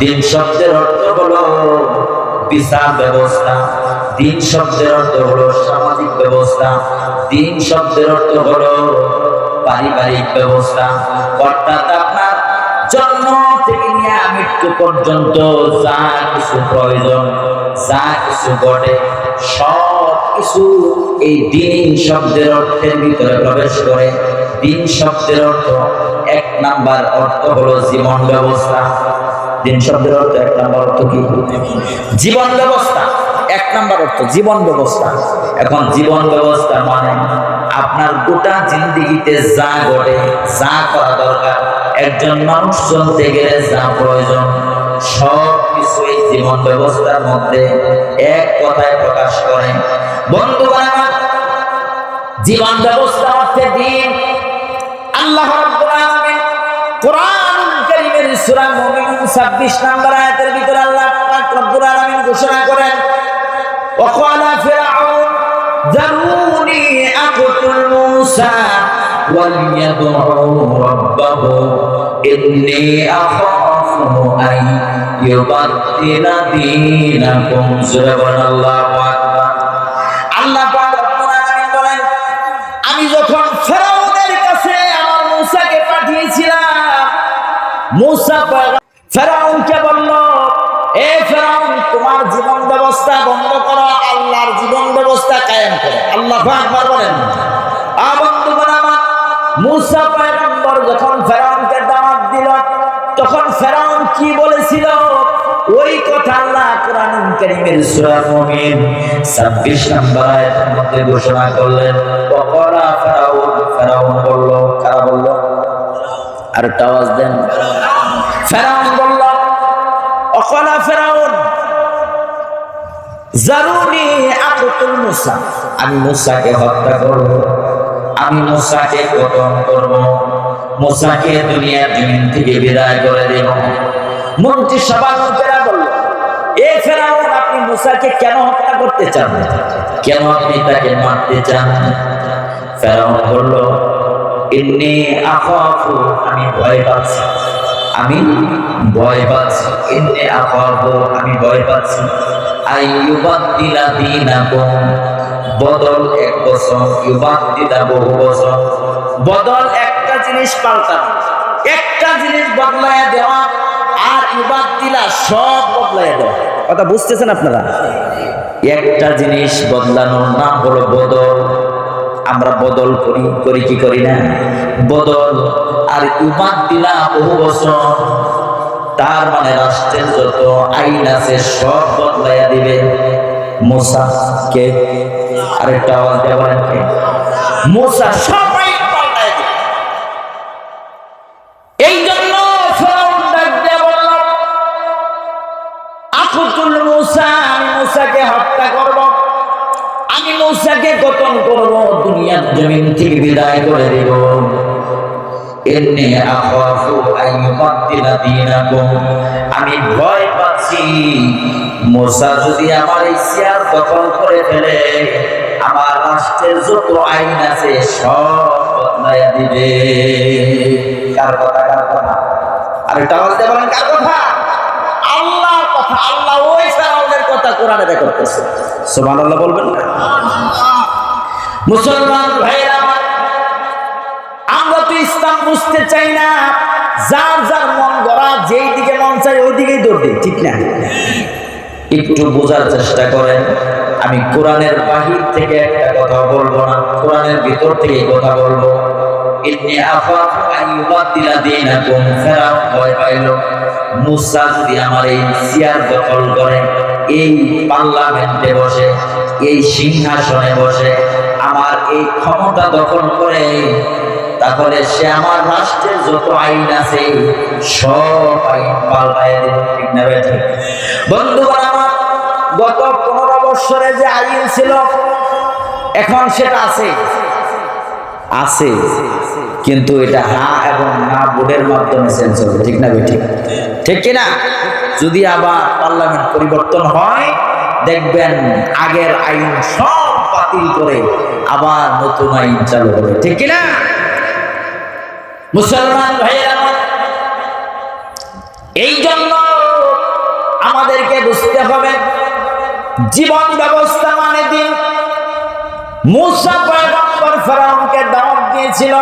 দিন শব্দের অর্থ হলো বিচার ব্যবস্থা, দিন শব্দের অর্থ হলো সামাজিক ব্যবস্থা, দিন শব্দের অর্থ হলো পারিবারিক ব্যবস্থা। অর্থাৎ আপনার জন্ম থেকে নিয়ে মৃত্যু পর্যন্ত যা কিছু প্রয়োজন, যা কিছু ঘটে, সব কিছু এই দিন শব্দের অর্থের ভিতরে প্রবেশ করে। দিন শব্দের অর্থ 1 নাম্বার অর্থ হলো জীবন ব্যবস্থা। দিন শব্দের অর্থ 1 নাম্বার অর্থ কি? জীবন ব্যবস্থা। 1 নাম্বার অর্থ জীবন ব্যবস্থা। এখন জীবন ব্যবস্থা মানে আপনার গোটা জিন্দেগিতে যা ঘটে, যা করা দরকার, একজন মানুষ চলতে গেলে যা প্রয়োজন, সব কিছু এই জীবন ব্যবস্থার মধ্যে এক কথায় প্রকাশ করে। বন্ধুগণ, জীবন ব্যবস্থা অর্থে দিন। আল্লাহ রাব্বুল আলামিন কোরআনুল কারীমের সূরা মুমিনুন 26 নম্বর আয়াতের ভিতরে আল্লাহ পাক রব্বুল আলামিন ঘোষণা করেন, ওয়াকালা ফিরআউন যারুনি আকতুল মূসা ওয়ালিয়াদউ রাব্বাহু ইন্নী আখাফু আন ইউবাদদিলা দীনাকুম। সুবহানাল্লাহু আকবার। আল্লাহ পাক রব্বুল আলামিন বলেন, আমি যখন ফেরাউনের কাছে আমার মূসাকে পাঠিয়েছিলাম, মূসা ফেরাউনকে বলল, এ ফেরাউন, তোমার জীবন ব্যবস্থা বন্ধ করো, আল্লাহর জীবন ব্যবস্থা কায়েম করো। আল্লাহু আকবার বলেন। বন্ধুগণ আমার, মূসা পয়গম্বর যখন ফেরাউনকে দাওয়াত দিল, তখন ফেরাউন কি বলেছিল? ওই কথা আল্লাহ কোরআনুল কারীমের সূরা মুমিন 26 নম্বর আয়াতের মধ্যে ঘোষণা করলেন। ওয়াকালা ফেরাউন, ফেরাউন বলল। কারা বলল? আর একটা আওয়াজ দেন। ফেরাউন বলল, ওয়াকালা ফেরাউন যারুনি আকতুল মূসা, আমি মূসাকে হত্যা করব, আমি মূসাকে কতল করব, মূসাকে দুনিয়ার জমিন থেকে বিদায় করে দেব। মন্ত্রিসভার লোকেরা বলল, এ ফেরাউন, আপনি মূসাকে কেন হত্যা করতে চান? কেন আপনি তাকে মারতে চান? ফেরাউন বলল, ইন্নী আখাফু, আমি ভয় পাচ্ছি, আমি ভয় পাচ্ছি। ইন্নী আখাফু, আমি ভয় পাচ্ছি। আইয়ুবাদদিলা দীনাকুম, বদল 1 বছর, ইউবাদদিলা বহু বছর। বদল একটা জিনিস পাল্টানো, একটা জিনিস বদলায় দেওয়া, আর ইউবাদদিলা সব বদলায় দেওয়া। কথা বুঝতেছেন আপনারা? একটা জিনিস বদলানোর নাম হলো বদল। আমরা বদল করি কি করি না? বদল। আর উম্মাদ দিলা বহু বছর, তার মানে রাষ্ট্রের যত আইন আছে সব বদলাইয়া দিবে। মুসা কে? আরেকটা আওয়াজ দিয়ে বলেন কে? মুসা সব আইন পাল্টায় দিবে। এই জন্য ফেরাউন ডাক দিয়ে বলল, আকুতুল মুসা, আমি মুসাকে হত্যা করব, আমি মুসাকে কতল করব, দুনিয়ার জমিন থেকে বিদায় করে দেব। ইন্নী আখাফু আইয়ুবাদদিলা দীনাকুম, আমি ভয় পাচ্ছি মুসা যদি আমার এই চেয়ার দখল করে ফেলে, আমার রাষ্ট্রের যত আইন আছে সব বদলাইয়া দিবে। কার কথা? কার কথা? আরেকটা আওয়াজ দিয়ে বলেন কার কথা? আল্লাহর কথা। আল্লাহ ওই ফেরাউনের কথা কোরআনে রেকর্ড করছে। সুবহানাল্লাহ বলবেন না? মুসলমান ভাইরা, আমরা তো ইসলাম বুঝতে চাই না, যার যার মন গড়া যেই দিকে মন চাই ওই দিকেই দৌড় দিই, ঠিক না? একটু বোঝার চেষ্টা করেন। আমি কোরআনের বাহির থেকে একটা কথা বলবো না, কোরআনের ভিতর থেকে কথা বলবো। ইন্নী আখাফু আইয়ুবাদদিলা দীনাকুম, ফেরাউন ভয় পাইল মুসা যদি আমার এই চেয়ার দখল করে, এই পার্লামেন্টে বসে, এই সিংহাসনে বসে আমার এই ক্ষমতা দখল করে, তাহলে সে আমার রাষ্ট্রের যত আইন আছে সব আইন পাল্টায় দেবে, ঠিক না বেঠিক? বন্ধুগণ আমার, গত 15 বছরে যে আইন ছিল এখন সেটা আছে, কিন্তু এটা হ্যাঁ এবং না ভোটের মাধ্যমে চেঞ্জ হবে, ঠিক না বেঠিক? ঠিক কিনা? যদি আবার পার্লামেন্ট পরিবর্তন হয়, দেখবেন আগের আইন সব বাতিল করে আবার নতুন আইন চালু হবে, ঠিক কিনা? মুসলমান ভাইয়েরা, এই জন্য আমাদেরকে বুঝতে হবে জীবন ব্যবস্থা মানে দিন। মুসা পয়গম্বর ফেরাউনকে দাওয়াত দিয়েছিল,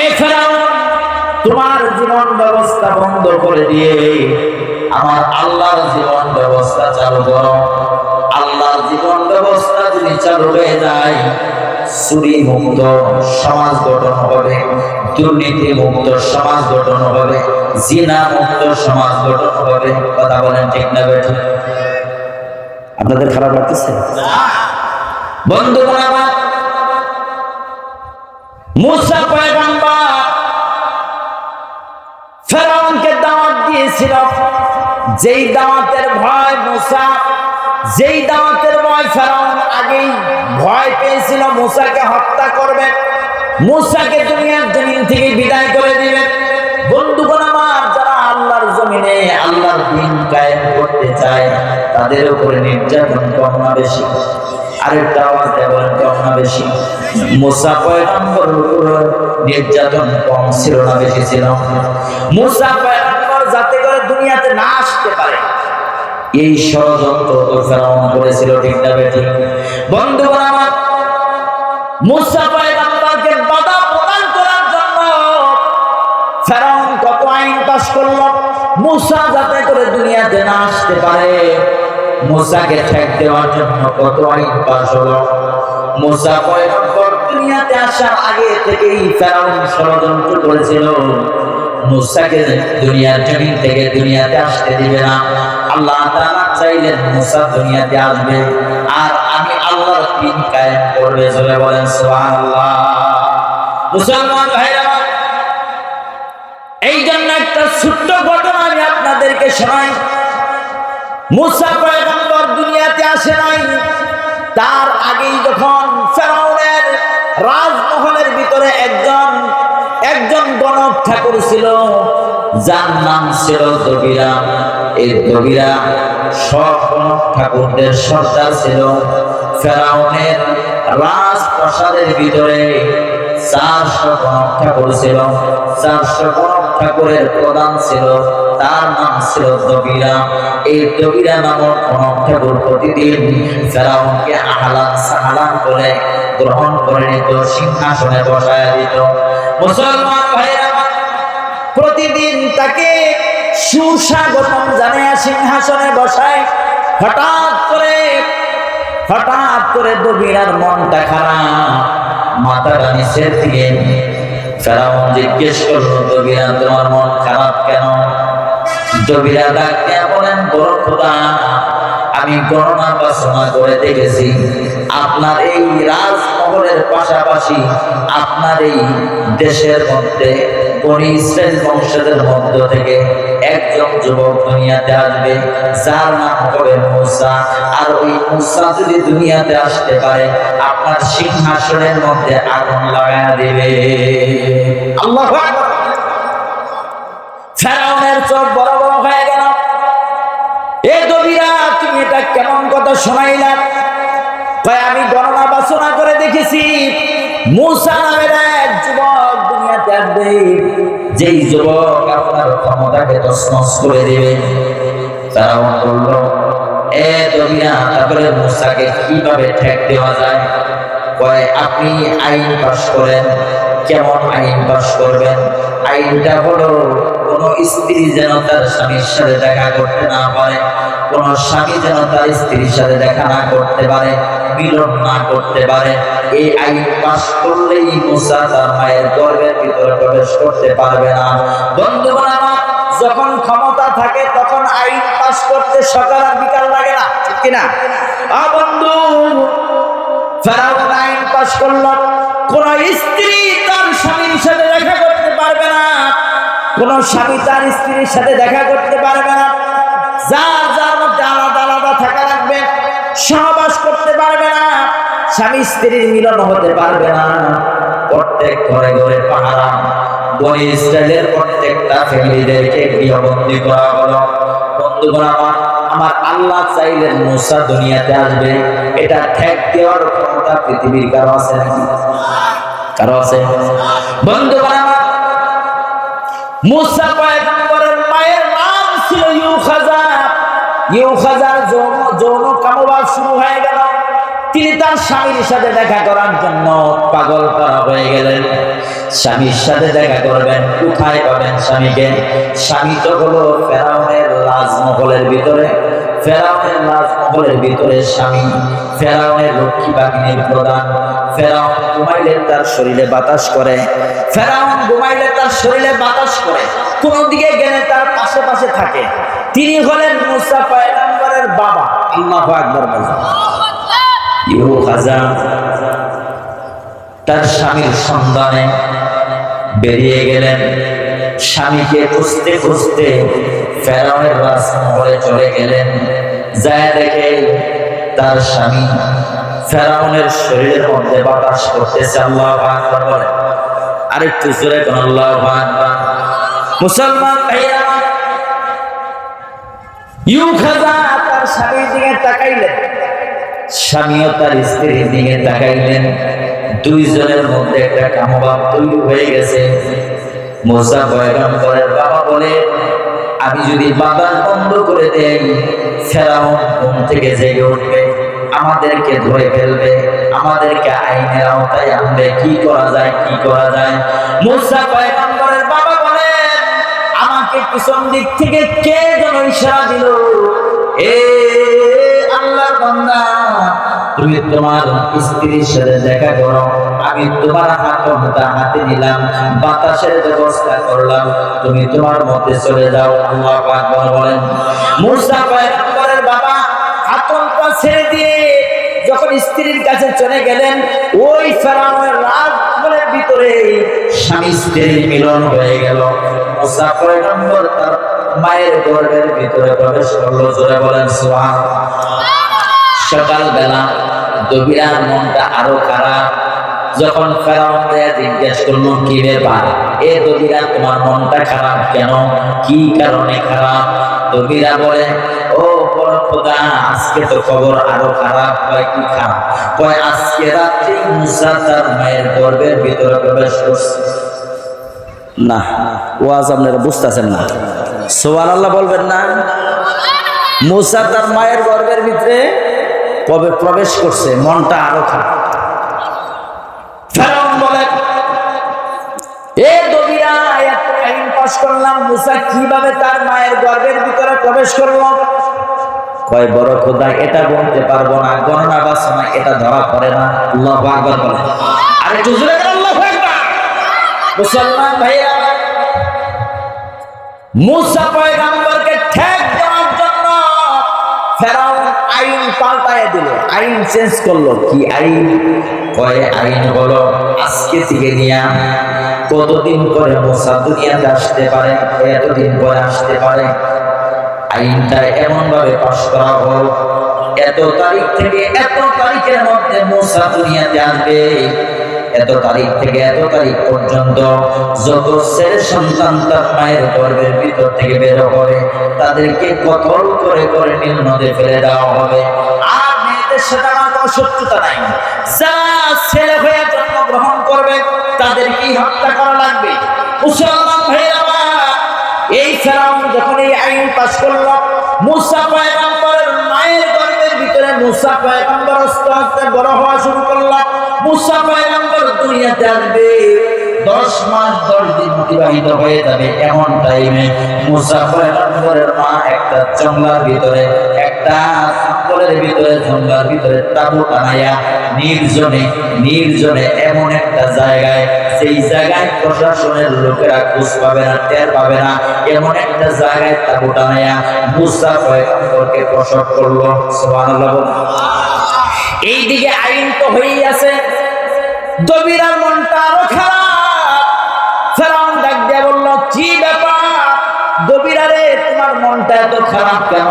এই ফেরাউন তোমার জীবন ব্যবস্থা বন্ধ করে দিয়ে আমার আল্লাহর জীবন ব্যবস্থা চালু করো। আল্লাহর জীবন ব্যবস্থা যদি চালু হয়ে যায়, চুরি মুক্ত সমাজ গঠন হবে, দুর্নীতি মুক্ত সমাজ গঠন হবে, জিনা মুক্ত সমাজ গঠন হবে। কথা বলেন ঠিক না বেঠিক? আপনাদের খারাপ লাগতেছে? বন্ধুগণ আমার, মুসা পয়গম্বর ফেরাউনকে দাওয়াত দিয়েছিল, যেই দাওয়াতের ভয় মুসা, যেই দাওয়াতের ভয় ফেরাউন আগেই ভয় পেয়েছিল মুসাকে হত্যা করবে, মুসাকে দুনিয়ার জমিন থেকে বিদায় করে দিবে। বন্ধুগণ আমার, যারা আল্লাহর জমিনে আল্লাহর দ্বীন কায়েম করতে চায় তাদের উপরে নির্যাতন কম না বেশি? আরেকটা আওয়াজ দিয়ে বলেন কম না বেশি? মুসা পয়গম্বরের উপরে নির্যাতন কম ছিল না বেশি ছিল? মুসা পয়গম্বর যাতে করে দুনিয়াতে না আসতে পারে এই ষড়যন্ত্র তো ফেরাউন করেছিল, ঠিক না বেঠিক? বন্ধুগণ আমার, মুসা পয়গম্বরকে বাধা প্রদান করার জন্য ফেরাউন কত আইন পাশ করলো, মুসা যাতে করে দুনিয়াতে না আসতে পারে মুসাকে ঠেক দেওয়ার জন্য কত আইন পাশ হলো। মুসা পয়গম্বর দুনিয়াতে আসার আগে থেকেই ফেরাউন ষড়যন্ত্র করেছিল মুসাকে দুনিয়ার জমিন থেকে দুনিয়াতে আসতে দিবে না। আল্লাহ তাআলা চাইলেন মুসা দুনিয়াতে আসবে আর আমি আল্লাহর দ্বীন কায়েম করবে। জোরে বলেন সুবহানাল্লাহ। মুসলমান ভাইরা, এই জন্য একটা ছোট্ট ঘটনা আমি আপনাদেরকে শোনাই। মুসা পয়গম্বর দুনিয়াতে আসে নাই, তার আগেই যখন ফেরাউনের রাজমহলের ভিতরে একজন গণক ঠাকুর ছিল, যার নাম ছিল দবিরা। এই দবিরা সব গণক ঠাকুরদের সর্দার ছিল। ফেরাউনের রাজপ্রাসাদের ভিতরে 400 গণক ঠাকুর ছিল, 400 গণক ঠাকুরের প্রধান ছিল, তার নাম ছিল দবিরা। এই দবিরা নামক গণক ঠাকুর প্রতিদিন ফেরাউনকে আহলান সাহলান করে গ্রহণ করে নিত, সিংহাসনে বসায় দিত। মুসলমান ভাইরা, প্রতিদিন তাকে সুস্বাগতম জানিয়ে সিংহাসনে বসায়। হঠাৎ করে হঠাৎ করে দবিরার মনটা খারাপ, মাথাটা নিচের দিকে। ফেরাউন জিজ্ঞেস করলো, দবিরা তোমার মন খারাপ কেন? দবিরা ডাক দিয়া বলেন, বড় খোদা, আমি গণনা বাসনা করে দেখেছি আপনার এই রাজমহলের পাশাপাশি আপনার এই দেশের মধ্যে বনি ইসরাইল বংশধরের মধ্য থেকে একজন যুবক দুনিয়াতে আসবে, যার নাম হবে মূসা। আর ওই মূসা যদি দুনিয়াতে আসতে পারে, আপনার সিংহাসনের মধ্যে আগুন লাগায়া দিবে। আল্লাহু আকবার। ফেরাউনের চোখ বড় বড় হয়ে গেল। এ দবিরা, তুমি এটা কেমন কথা শোনাইলা? কয়, আমি গণনা বাসনা করে দেখেছি মূসা নামের এক যুবক দুনিয়াতে আসবে, যেই যুবক আপনার ক্ষমতাকে তছনছ করে দেবে। ফেরাউন বলল, এ দবিরা, তারপরে মূসাকে কিভাবে ঠেক দেওয়া যায়? কয়, আপনি আইন পাশ করেন। কেমন আইন পাশ করবেন? আইনটা হলো, কোন স্ত্রী যেন তার স্বামীর সাথে দেখা করতে না পারে, কোন স্বামী যেন তার স্ত্রীর সাথে দেখা না করতে পারে, মিলন না করতে পারে। এই আইন পাশ করলেই মূসা তার মায়ের গর্ভের ভিতরে প্রবেশ করতে পারবে না। বন্ধুগণ আমার, যখন ক্ষমতা থাকে তখন আইন পাশ করতে সকাল আর বিকাল লাগে না, ঠিক কিনা? বন্ধু, ফেরাউন আইন পাশ করল, কোন স্ত্রী তার স্বামীর সাথে দেখা করতে পারবে না, কোন স্বামী তার স্ত্রীর সাথে দেখা করতে পারবে না, যার যার মধ্যে আলাদা আলাদা থাকা লাগবে, সহবাস করতে পারবে না, স্বামী স্ত্রীর মিলন হতে পারবে না। প্রত্যেক ঘরে ঘরে পাহারা, বনি ইসরাইলের প্রত্যেকটা ফ্যামিলিদেরকে গৃহবন্দী করা হলো। বন্ধুগণ আমার, আমার আল্লাহ চাইলেন মূসা দুনিয়াতে আসবে, এটা ঠেক দেওয়ার ক্ষমতা পৃথিবীর কারো আছে নাকি? কারো আছে? বন্ধুগণ আমার, মূসা পয়গম্বরের মায়ের নাম ছিল ইউখাজা। ইউখাজার যৌন কামবাস শুরু হয়ে গেল। তিনি তার স্বামীর সাথে দেখা করার জন্য পাগল করা হয়ে গেলেন। স্বামীর সাথে দেখা করবেন, কোথায় পাবেন স্বামীকে? স্বামী তো হলো ফেরাউনের রাজমহলের ভিতরে। ফেরাউনের রাজমহলের ভিতরে স্বামী, ফেরাউনের লক্ষ্মী বাহিনীর প্রধান। ফেরাউন ঘুমাইলে তার শরীরে বাতাস করে, ফেরাউন ঘুমাইলে তার শরীরে বাতাস করে, কোন দিকে গেলে তার পাশে পাশে থাকে। তিনি হলেন মূসা পয়গম্বরের বাবা। আল্লাহু আকবার বলেন। ইউখাজা তার স্বামীর সন্ধানে বেরিয়ে গেলেন। স্বামীকে খুঁজতে খুঁজতে ফেরাউনের রাজমহলে চলে গেলেন। যায় দেখে তার স্বামী ফেরাউনের শরীরের মধ্যে বাতাস করতেছে। আল্লাহু আকবার বলে। আরেকটু জোরে কোন আল্লাহু আকবার। মুসলমান ভাইরা, ইউখাজা তার স্বামীর দিকে তাকাইলেন, স্বামীও তার স্ত্রীর দিকে তাকাইলেন। দুইজনের মধ্যে একটা কামভাব তৈরি হয়ে গেছে। মূসা পয়গম্বরের বাবা বলে, আমি যদি বাতাস বন্ধ করে দেই, ফেরাউন ঘুম থেকে জেগে উঠবে, আমাদেরকে ধরে ফেলবে, আমাদেরকে আইনের আওতায় আনবে। কি করা যায়, কি করা যায়? মূসা পয়গম্বরের বাবা বলেন, আমাকে পিছন দিক থেকে কে যেন ইশারা দিল, এ আল্লাহর বান্দা, তুমি তোমার স্ত্রীর সাথে দেখা করো। আমি তোমার হাতটা হাতে নিলাম, বাতাসের ব্যবস্থা করলাম, তুমি তোমার মতে চলে যাও। আল্লাহু আকবার বলেন। মূসা পয়গম্বরের বাবা হাতটা ছেড়ে দিয়ে যখন স্ত্রীর কাছে চলে গেলেন, ওই ফেরাউনের রাজমহলের ভিতরে স্বামী স্ত্রীর মিলন হয়ে গেল। মূসা পয়গম্বর তার মায়ের গর্ভের ভিতরে প্রবেশ করলো। জোরে বলেন সুবহানাল্লাহ। সকালবেলা দবিরার মনটা আরো খারাপ। যখন ফেরাউন জিজ্ঞেস করলো, কি ব্যাপার এ দবিরা, তোমার মনটা খারাপ কেন? কি কারণে খারাপ? দবিরা বলে, ও বড় খোদা, আজকে তো খবর আরো খারাপ। কয়, কি খারাপ? কয়, আজকে রাত্রে মূসা তার মায়ের গর্ভের ভিতরে প্রবেশ করছে। না, ওয়াজ আপনারা বুঝতেছেন না, সুবহানাল্লাহ বলবেন না? মূসা তার মায়ের গর্ভের ভিতরে প্রবেশ করছে, মনটা আরো খারাপ। ফেরাউন বলে, এ দবিরা, এত আইন পাশ করলাম, মূসা কিভাবে তার মায়ের গর্ভের ভিতরে প্রবেশ করলো? কয় বড় খোদা এটা বলতে পারবো না, গণনা বাসনা এটা ধরা পড়ে না। আল্লাহু আকবার বলে। আরে জোরে বলেন আল্লাহু আকবার। মুসলমান ভাইরা, মুসা পয়গম্বরকে ঠেক দেওয়ার জন্য ফেরাউন আইন পাল্টায় দিল, আইন চেঞ্জ করলো। কি আইন? কয় আইন হলো আজকে থেকে নিয়ে কতদিন পরে মুসা দুনিয়াতে আসতে পারে, এতদিন পরে আসতে পারে। আইনটা এমন ভাবে পাশ করা হল, এত তারিখ থেকে এত তারিখের মধ্যে মুসা দুনিয়াতে আসবে, এত তারিখ থেকে এত তারিখ পর্যন্ত যত ছেলে সন্তান তার মায়ের গর্ভের ভিতর থেকে বের হবে তাদেরকে কতল করে করে নীল নদে ফেলে দেওয়া হবে। আর মেয়েদের সাথে আমার কোনো শত্রুতা নাই, যারা ছেলে হয়ে জন্মগ্রহণ করবে তাদেরকেই হত্যা করা লাগবে। মুসলমান ভাইরা, এই ফেরাউন যখন এই আইন পাশ করলো, মুসা পয়গম্বরের মায়ের গর্ভের ভিতরে মুসা পয়গম্বর আস্তে আস্তে বড় হওয়া শুরু করলো। মুসা পয়গম্বর দুনিয়াতে আসবে, 10 মাস 10 দিন অতিবাহিত হয়ে যাবে। এমন টাইমে মুসা পয়গম্বরের মা একটা জঙ্গলের ভিতরে, একটা জঙ্গলের ভিতরে, জঙ্গলের ভিতরে তাঁবু টানাইয়া নির্জনে এমন একটা জায়গায়, সেই জায়গায় প্রশাসনের লোকেরা খোঁজ পাবে না, টের পাবে না, এমন একটা জায়গায় তাঁবু টানাইয়া মুসা পয়গম্বরকে প্রসব করলো। সুবহানাল্লাহ। এইদিকে আইন তো হয়েই আছে, দবিরার মনটা আরো খারাপ। ফেরাউন ডাক দিয়ে বলল, কি ব্যাপার দবিরা রে, তোমার মনটা এত খারাপ কেন?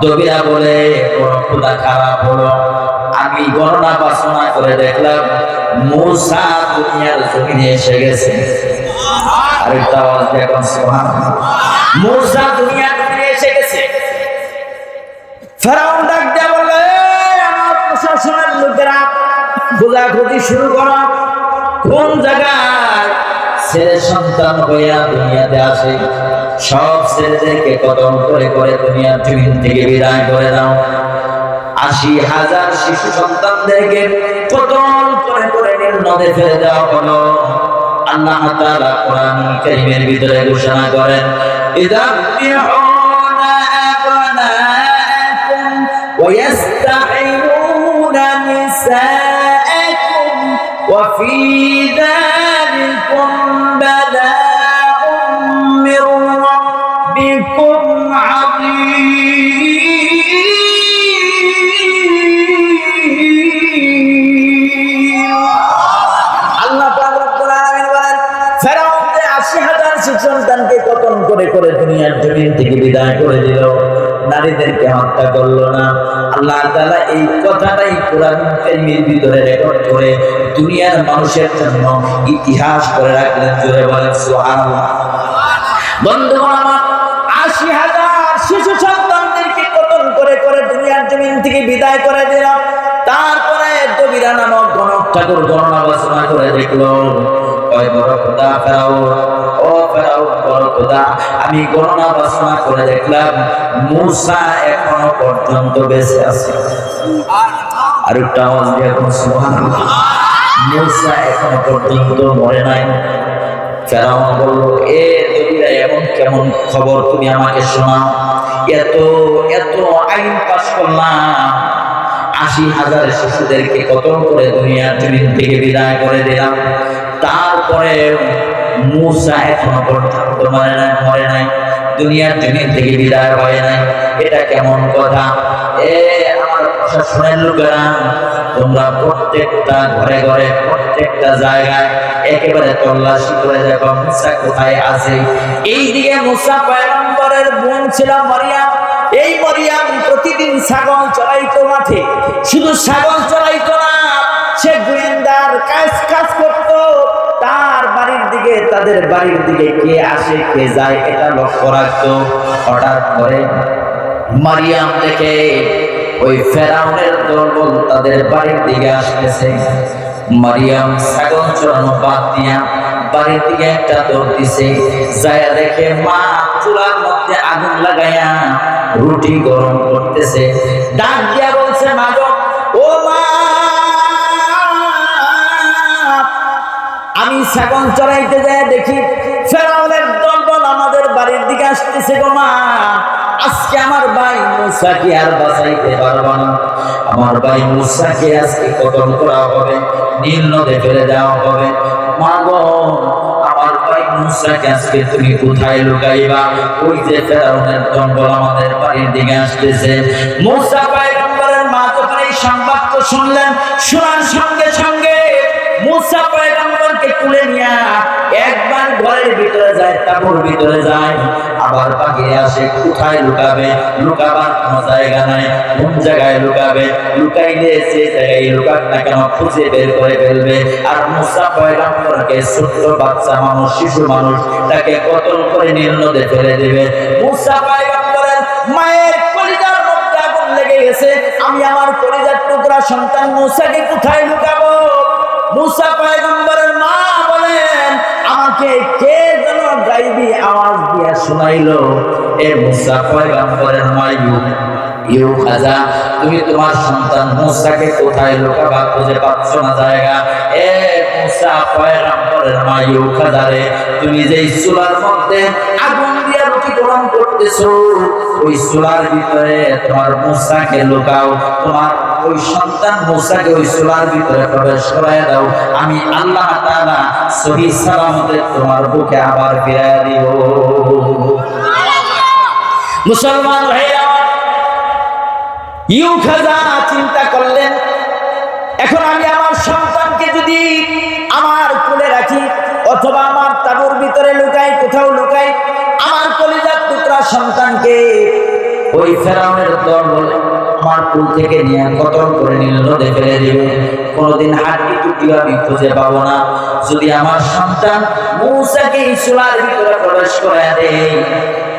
দবিরা বলে, বড় খোদা খারাপ হলো, আমি গণনা বাসনা করে দেখলাম মুসা দুনিয়ার জমিনে এসে গেছে। আরেকটা আওয়াজ দেখুন, সুবহানাল্লাহ। মুসা দুনিয়ার জমিনে এসে গেছে। ফেরাউন ডাক দিয়ে বলল, আমার প্রশাসনের লোকেরা খোঁজাখুঁজি শুরু করো, কোন জায়গায় ছেলে সন্তান হইয়া দুনিয়াতে আসে সব ছেলেদেরকে কতল করে করে দুনিয়ার জমিন থেকে বিদায় করে দাও। 80,000 শিশু সন্তানদেরকে কতল করে করে নীল নদে ফেলে দেওয়া হলো। আল্লাহ তাআলা কোরআনুল কারীমের ভিতরে ঘোষণা করেন, ইযাবিহুনা আবনাআকুম ওয়া ইস্তাহয়ুনা নিসাআকুম ওয়া ফী যালিকুম বালাউম মির রাব্বিকুম আযীম। আল্লাহ পাক রব্বুল আলামিন বলেন, ফেরাউন যে 80,000 শিশু সন্তানকে কতল করে করে দুনিয়ার জমিন থেকে বিদায় করে দিল, নারীদেরকে হত্যা করলো না। আল্লাহ তাআলা এই কথাটাই কোরআনুল কারীমের ভিতরে রেকর্ড করে দুনিয়ার মানুষের জন্য ইতিহাস করে রাখলেন। জোরে বলেন সুবহানাল্লাহ। বন্ধুগণ আমার, 80,000 শিশু সন্তানদেরকে কতল করে করে দুনিয়ার জমিন থেকে বিদায় করে দিল। তারপরে দবিরা নামক গণক ঠাকুর গণনা বাসনা করে দেখলো, কয় বড় খোদা ফেরাউন, ও ফেরাউন বড় খোদা, আমি গণনা বাসনা করে দেখলাম মুসা এখনো পর্যন্ত বেঁচে আছে। আর একটা আওয়াজ দিয়ে এখন সুবহানাল্লাহ। মুসা এখনো পর্যন্ত মরে নাই। ফেরাউন বলল, এ দবিরা এমন কেমন খবর তুমি আমাকে শোনাও, এত এত আইন পাশ করলাম, 80,000 শিশুদেরকে কতল করে দুনিয়ার জমিন থেকে বিদায় করে দিলাম, তারপরে মুসা এখনো পর্যন্ত মরে নাই, দুনিয়ার জমিন থেকে বিদায় হয় নাই। এটা কেমন কথা? আমার প্রশাসনের লোকেরা, তোমরা প্রত্যেকটা ঘরে ঘরে প্রত্যেকটা জায়গায় একেবারে তল্লাশি করে দেখো মুসা কোথায় আছে। এইদিকে মুসা পয়গম্বরের বোন ছিল মারিয়াম। এই মারিয়াম প্রতিদিন ছাগল চড়াইতো মাঠে, শুধু ছাগল চড়াইতো না, সে গোয়েন্দার কাজ করতো। তার বাড়ির দিকে, তাদের বাড়ির দিকে কে আসে কে যায় এটা লক্ষ্য রাখতো। হঠাৎ করে মারিয়াম দেখে ওই ফেরাউনের দলবল তাদের বাড়ির দিকে আসতেছে। মারিয়াম ছাগল চড়ানো বাদ দিয়া বাড়ির দিকে একটা দৌড় দিছে। যায়া দেখে মা চুলার মধ্যে আগুন লাগাইয়া রুটি গরম করতেছে। ডাক দিয়া বলছে, মা গো, ও মা, আমি ছাগল চড়াইতে যায় দেখি ফেরাউনের দলবল আমাদের বাড়ির দিকে আসতেছে গো মা, আজকে আমার ভাই মুসাকে আর বাঁচাইতে পারবো না, আমার ভাই মুসাকে আজকে কতল করা হবে, নীল নদে ফেলে দেওয়া হবে। মা গো, আমার ভাই মুসাকে আজকে তুমি কোথায় লুকাইবা? ওই যে ফেরাউনের জঙ্গল আমাদের বাড়ির দিকে আসতেছে। মুসা পয়গম্বরের মা যখন এই সংবাদ শুনলেন, শোনার সঙ্গে সঙ্গে মুসা পয়গম্বরকে তুলে নিয়ে একবার ঘরের ভিতরে যায়, তাঁবুর ভিতরে যায়, আবার পাকিয়ে আসে। কোথায় লুকাবে? লুকাবার কোনো জায়গা নাই। কোন জায়গায় লুকাবে? লুকাইলে যে জায়গায় লুকাক না কেন খুঁজে বের করে ফেলবে। আর মুসা পয়গম্বরকে ছোট্ট বাচ্চা মানুষ, শিশু মানুষ, তাকে কতল করে নীল নদে ফেলে দিবে। মুসা পয়গম্বরের মায়ের কলিজার মধ্যে আগুন লেগে গেছে। আমি আমার কলিজার টুকরা সন্তান মুসাকে কোথায় লুকাবো? মুসা পয়গম্বরের মা বলেন, আমাকে কে যেন গাইবি আওয়াজ দিয়া শোনাইলো, এ মুসা পয়গম্বরের মা ইউখাজা, তুমি তোমার সন্তান মুসাকে কোথায় লুকাবা? খুঁজে পাচ্ছ না জায়গা। এ মুসা পয়গম্বরের মা ইউখাজা রে, তুমি যে চুলার মধ্যে আগুন দিয়া রুটি গরম করতেছো, ওই চুলার ভিতরে তোমার মুসাকে লুকাও, তোমার ওই সন্তান মুসাকে ওই চুলার ভিতরে প্রবেশ করায় দাও। আমি আল্লাহ তাআলা সহি সালামতে তোমার বুকে আবার ফিরাইয়া দিব। মুসলমান ভাইরা, ইউখাজা চিন্তা করলেন, এখন আমি আমার সন্তানকে যদি আমার কোলে রাখি অথবা আমার তাঁবুর ভিতরে লুকাই, কোথাও লুকাই, আমার কলিজার টুকরা সন্তানকে ওই ফেরাউনের দল বলে আমার কুল থেকে নিয়ে কতল করে নীল নদে ফেলে দিবে। কোনদিন হাড্ডি টুটিও আমি খুঁজে পাবো না। যদি আমার সন্তান মুসাকে এই চুলার ভিতরে প্রবেশ করে দেয়,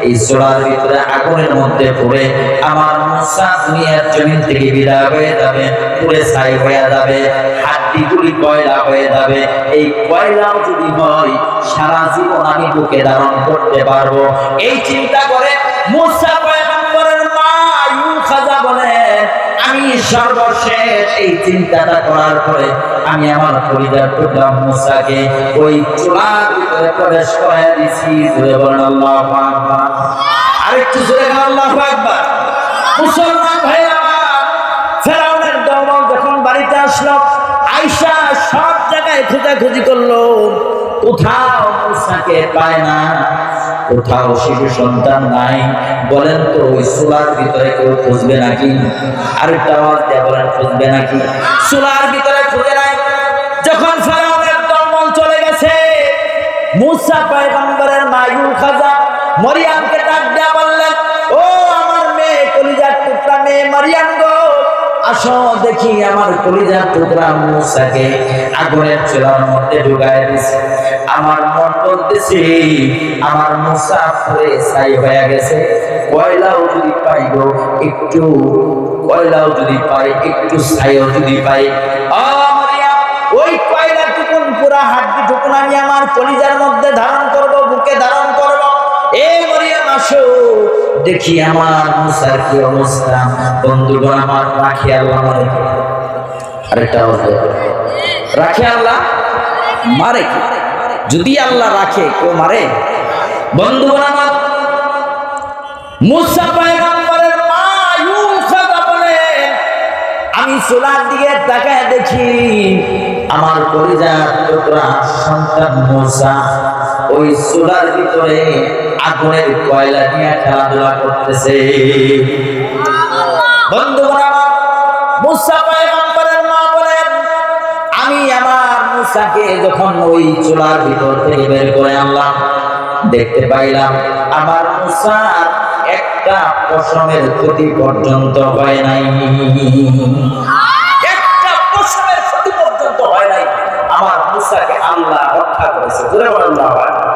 এই চুলার ভিতরে আগুনের মধ্যে পড়ে আমার মুসা দুনিয়ার জমিন থেকে বিদায় হয়ে যাবে, পুড়ে ছাই হয়ে যাবে, হাড্ডিগুলি কয়লা হয়ে যাবে। এই কয়লাও যদি হয়, সারা জীবন আমি বুকে ধারণ করতে পারবো। এই চিন্তা করে মুসা পয়গম্বরের মা ইউখাজা বলেন, আমি সর্বশেষ এই চিন্তাটা করার পরে আমি আমার পরিবার টুকরা মুসাকে ওই চুলার ভিতরে প্রবেশ করাইয়া দিছি। জোরে বলেন আল্লাহু আকবার। আরেকটু জোরে বলেন আল্লাহু আকবার। মুসলমান ভাইরা, ফেরাউনের দল যখন বাড়িতে আসলো, আয়েশা সব জায়গায় খোঁজাখুঁজি করলো, কোথাও মুসাকে পায় না, কোথাও শিশু সন্তান নাই। বলেন তো ওই চুলার ভিতরে কেউ খুঁজবে নাকি? আরেকটা আওয়াজ দিয়ে বলেন, খুঁজবে নাকি? চুলার ভিতরে খুঁজে নাই। যখন ফেরাউনের দল চলে গেছে, মুসা পয়গম্বরের মা ইউখাজা মরিয়মকে ডাক দিয়ে বললেন, ও আমার মেয়ে, কলিজার টুকরা মেয়ে মরিয়ম গো, আসো দেখি আমার কলিজার টুকরা মুসাকে আগুনের চুলার মধ্যে ঢুকায় দিছে। আমার মন বলতেছে আমার মুসা পুড়ে ছাই হয়ে গেছে, কয়লাও যদি পাই গো একটু, কয়লাও যদি পাই একটু, ছাইও যদি পাই, ওই কয়লা টুকুন পুরা হাড্ডি টুকুন আমি আমার কলিজার মধ্যে ধারণ করব, বুকে ধারণ করব। এ মরিয়ম আসো দেখি আমার মুসার কি অবস্থা। বন্ধুগণ আমার, রাখি আল্লাহ মারে। আরেকটা রাখে আল্লাহ মারে কি? যদি আল্লাহ রাখে কেউ মারে? বন্ধুগণ আমার, মুসা পয়গম্বরের মা ইউখাজা বলেন, আমি চুলার দিকে তাকায় দেখি আমার কলিজার টুকরা সন্তান মুসা ওই চুলার ভিতরে আগুনের কয়লা নিয়ে খেলাধুলা করতেছে। বন্ধুগণ আমার, মুসা পয়গম্বরের মা বলেন, আমি আমার মুসাকে যখন ওই চুলার ভিতর থেকে বের করে আনলাম, দেখতে পাইলাম আমার মুসার একটা পশমের ক্ষতি পর্যন্ত হয় নাই, একটা পশমের ক্ষতি পর্যন্ত হয় নাই। আমার মুসাকে আল্লাহ রক্ষা করেছে। জোরে বলেন আল্লাহু আকবার।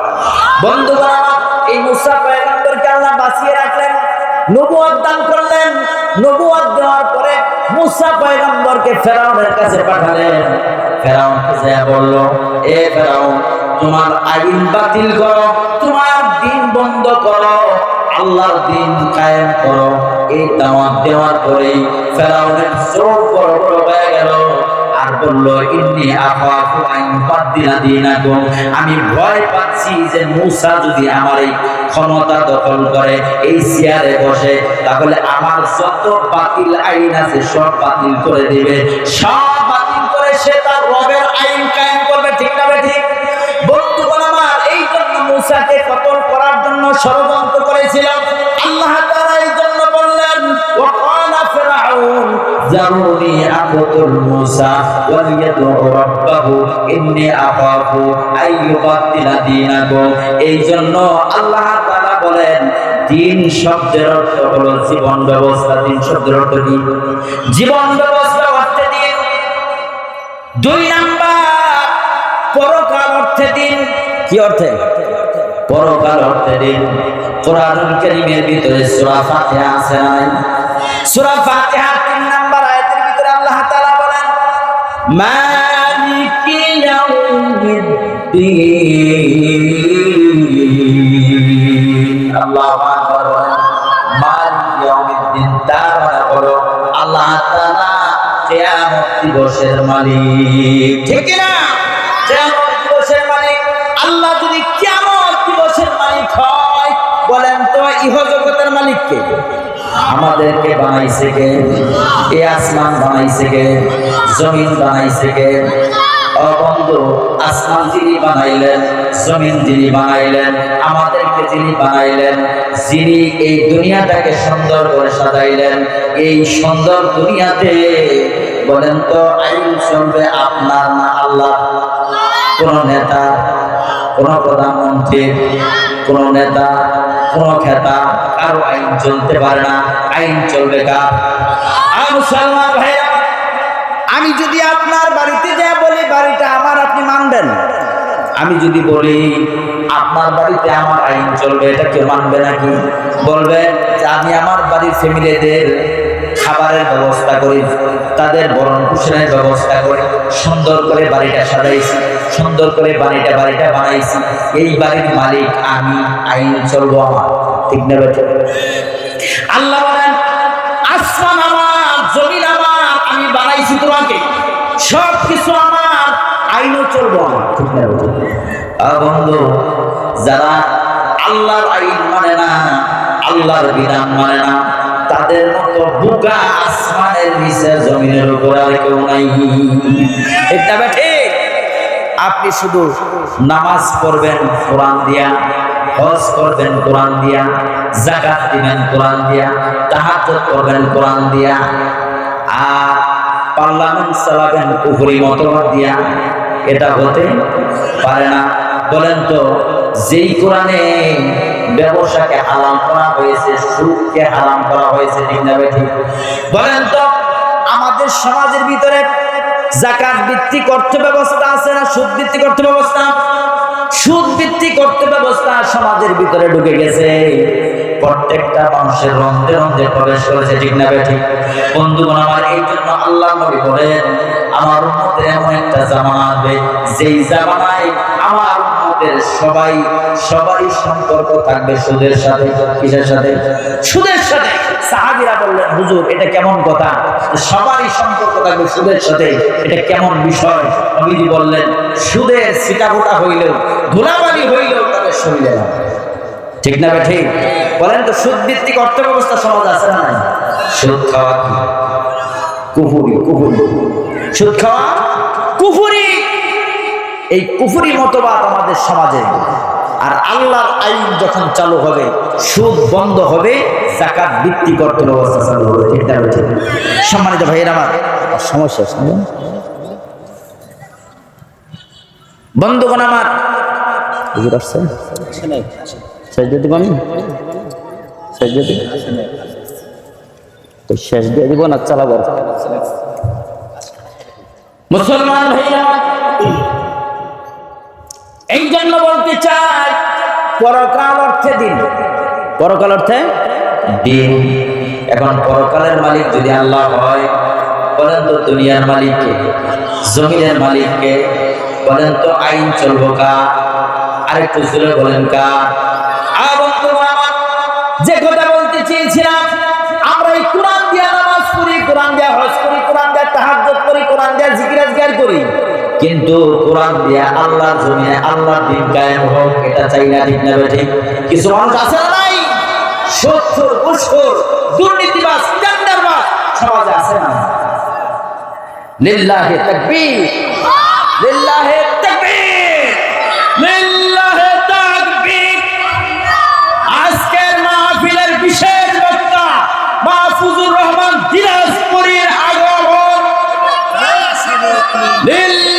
বন্ধুগণ, এই মুসা পয়গম্বরকে আল্লাহ বাঁচিয়ে রাখলেন, নবুয়ত দান করলেন। নবুয়ত দেওয়ার পরে মুসা পয়গম্বরকে ফেরাউনের কাছে পাঠালেন। ফেরাউন যা বলল, এ ফেরাউন, তোমার আইন বাতিল করো, তোমার দিন বন্ধ করো, আল্লাহর দিন কায়েম করো। এই দাওয়াত দেওয়ার পরেই ফেরাউনের চোখ বড় বড় হয়ে গেল, আর বলল ইন্নী আখাফু আন ইউবাদদিলা দীনাকুম, আমি ভয় পাচ্ছি যে মূসা যদি আমার এই ক্ষমতা দখল করে, এই চেয়ারে বসে, তাহলে আমার যত বাতিল আইন আছে সব বাতিল করে দিবে, সব বাতিল করে সে তার রবের আইন কায়েম করবে। ঠিক না ঠিক? বন্ধুগণ আমার, এই জন্য মূসাকে কতল করার জন্য ষড়যন্ত্র করেছিল। আল্লাহ তাআলা এই জন্য বললেন ওয়াকালা ফিরআউন যারুনি আকতুল মূসা ওয়ালিয়াদউ রাব্বাহু ইন্নী আখাফু আইয়ুবাদদিলা দীনাকুম। এই জন্য আল্লাহ তাআলা বলেন দিন শব্দের অর্থ হলো জীবন ব্যবস্থা। দিন শব্দের অর্থ কি? জীবন ব্যবস্থা অর্থে দিন। দুই নাম্বার পরকাল অর্থে দিন। কি অর্থে? পরকাল অর্থে দিন। কোরআনুল কারীমের ভিতরে সূরা ফাতিহা আছে না? সূরা ফাতিহার 3 নাম্বার আয়াতের ভিতরে আল্লাহ তাআলা বলেন মালিকি ইয়াউমিদ্দিন। আল্লাহু আকবার। মালিকি ইয়াউমিদ্দিন, তার মানে হলো আল্লাহ তাআলা কিয়ামত দিবসের মালিক। ঠিক না? কিয়ামত দিবসের মালিক আল্লাহ। যদি কিয়ামত দিবসের মালিক হয়, বলেন তো ইহজগতের মালিক কে? আমাদেরকে বানাইছে কে? এই আসমান বানাইছে কে? জমিন বানাইছে কে? ও বন্ধু, আসমান যিনি বানাইলেন, জমিন যিনি বানাইলেন, আমাদেরকে যিনি বানাইলেন, যিনি এই দুনিয়াটাকে সুন্দর করে সাজাইলেন, এই সুন্দর দুনিয়াতে বলেন তো আইন চলবে আপনার না আল্লাহ? কোন নেতা, কোন প্রধানমন্ত্রী, কোন নেতা, কোন খেতা, কারো আইন চলতে পারে না। আইন চলবে কার? আর মুসলমান ভাইরা, আমি যদি আপনার বাড়িতে যাই বলি বাড়িটা আমার, আপনি মানবেন? আমি যদি বলি আপনার বাড়িতে আমার আইন চলবে, এটা কেউ মানবে নাকি? বলবে যে আমি আমার বাড়ির ফ্যামিলিদের খাবারের ব্যবস্থা করি, তাদের ভরণ পোষণের ব্যবস্থা করি, সুন্দর করে বাড়িটা সাজাইছি, সুন্দর করে বাড়িটা বানাইছি, এই বাড়ির মালিক আমি, আইন চলবো আমার। ঠিক না বেটা? আল্লাহ বলেন আসমান আমার, জমিন আমার, আমি বানাইছি তোমাকে, সব কিছু আমার, আইনও চলবো আমার। ঠিক না বেটা? বন্ধু, যারা আল্লাহর আইন মানে না, আল্লাহর বিধান মানে না, তাদের মতো বোকা আসমানের নিচে জমিনের উপর আর কেউ নাই। এটা ঠিক? আপনি শুধু নামাজ পড়বেন কোরআন দিয়া, হজ করবেন কোরআন দিয়া, যাকাত দিবেন কোরআন দিয়া, তাহাজ্জুদ করবেন কোরআন দিয়া, আর পার্লামেন্ট চালাবেন কুফরি মতবাদ দিয়া, এটা হতে পারে না। বলেন তো, যেই কোরআনে ব্যবসাকে হারাম করা হয়েছে, সুদকে হারাম করা হয়েছে, ঠিক না ঠিক? বলেন তো আমাদের সমাজের ভিতরে যাকাত ভিত্তিক অর্থ ব্যবস্থা আছে না সুদ ভিত্তিক অর্থ ব্যবস্থা? সুদ ভিত্তিক অর্থ ব্যবস্থা সমাজের ভিতরে ঢুকে গেছে, প্রত্যেকটা মানুষের রন্ধে রন্ধে প্রবেশ করেছে। ঠিক না ঠিক? বন্ধুগণ আমার, এই জন্য আল্লাহ নবী বলেন আমার উম্মতের এমন একটা জামানা আসবে, যেই জামানায় আমার উম্মতের সবারই সম্পর্ক থাকবে সুদের সাথে। কিসের সাথে? সুদের সাথে। সাহাবীরা বললেন হুজুর এটা কেমন কথা, সবারই সম্পর্ক থাকবে সুদের সাথে, এটা কেমন বিষয়? নবীজি বললেন সুদের ছিটাফোঁটা হইলেও, ধুলাবালি হইলেও তাদের শরীরে না। ঠিক না ঠিক? বলেন তো সুদ ভিত্তিক অর্থ ব্যবস্থা সমাজ আছে না নাই? সুদ খাওয়া কি? কুফরি। সুদ খাওয়া কুফরি। এই কুফরি মতবাদ আমাদের সমাজে। আর আল্লাহর আইন যখন চালু হবে, সুদ বন্ধ হবে, যাকাত ভিত্তিক অর্থ ব্যবস্থা চালু হবে। ঠিক না ঠিক? সম্মানিত ভাইয়ের আমার, সমস্যা বন্ধুগণ আমার, হুজুর আসছেন সাজদা দিব, আমি সাজদা দিব তো শেষ দিয়ে দিব না চালাবো? মুসলমান ভাইরা, এই জন্য বলতে চাই পরকাল অর্থে দিন। পরকাল অর্থে দিন। এখন পরকালের মালিক যদি আল্লাহ হয়, বলেন তো দুনিয়ার মালিক কে? জমিনের মালিক কে? বলেন তো আইন চলবো কার? আরেকটু জোরে বলেন কার? যে কথা বলতে চেয়েছিলাম, আমরা এই কোরআন দিয়া নামাজ পড়ি, কোরআন দিয়া হজ করি, কোরআন দিয়া তাহাজ্জুদ করি, কোরআন দিয়া জিকির আজকার করি, কিন্তু কোরআন দিয়ে আল্লাহর জমিনে আল্লাহর দ্বীন কায়েম হোক, এটা চাই না, ঠিক না ঠিক? কিছু মানুষ আছে না নাই, সুদ ঘুষখোর দুর্নীতিবাজ টেন্ডারবাজ সমাজে আছে না? লিল্লাহি তাকবীর, লিল্লাহি তাকবীর, লিল্লাহি তাকবীর। আজকের মাহফিলের বিশেষ বক্তা মাহফুজুর রহমান দিনাজপুরের আগমন। লিল্লাহি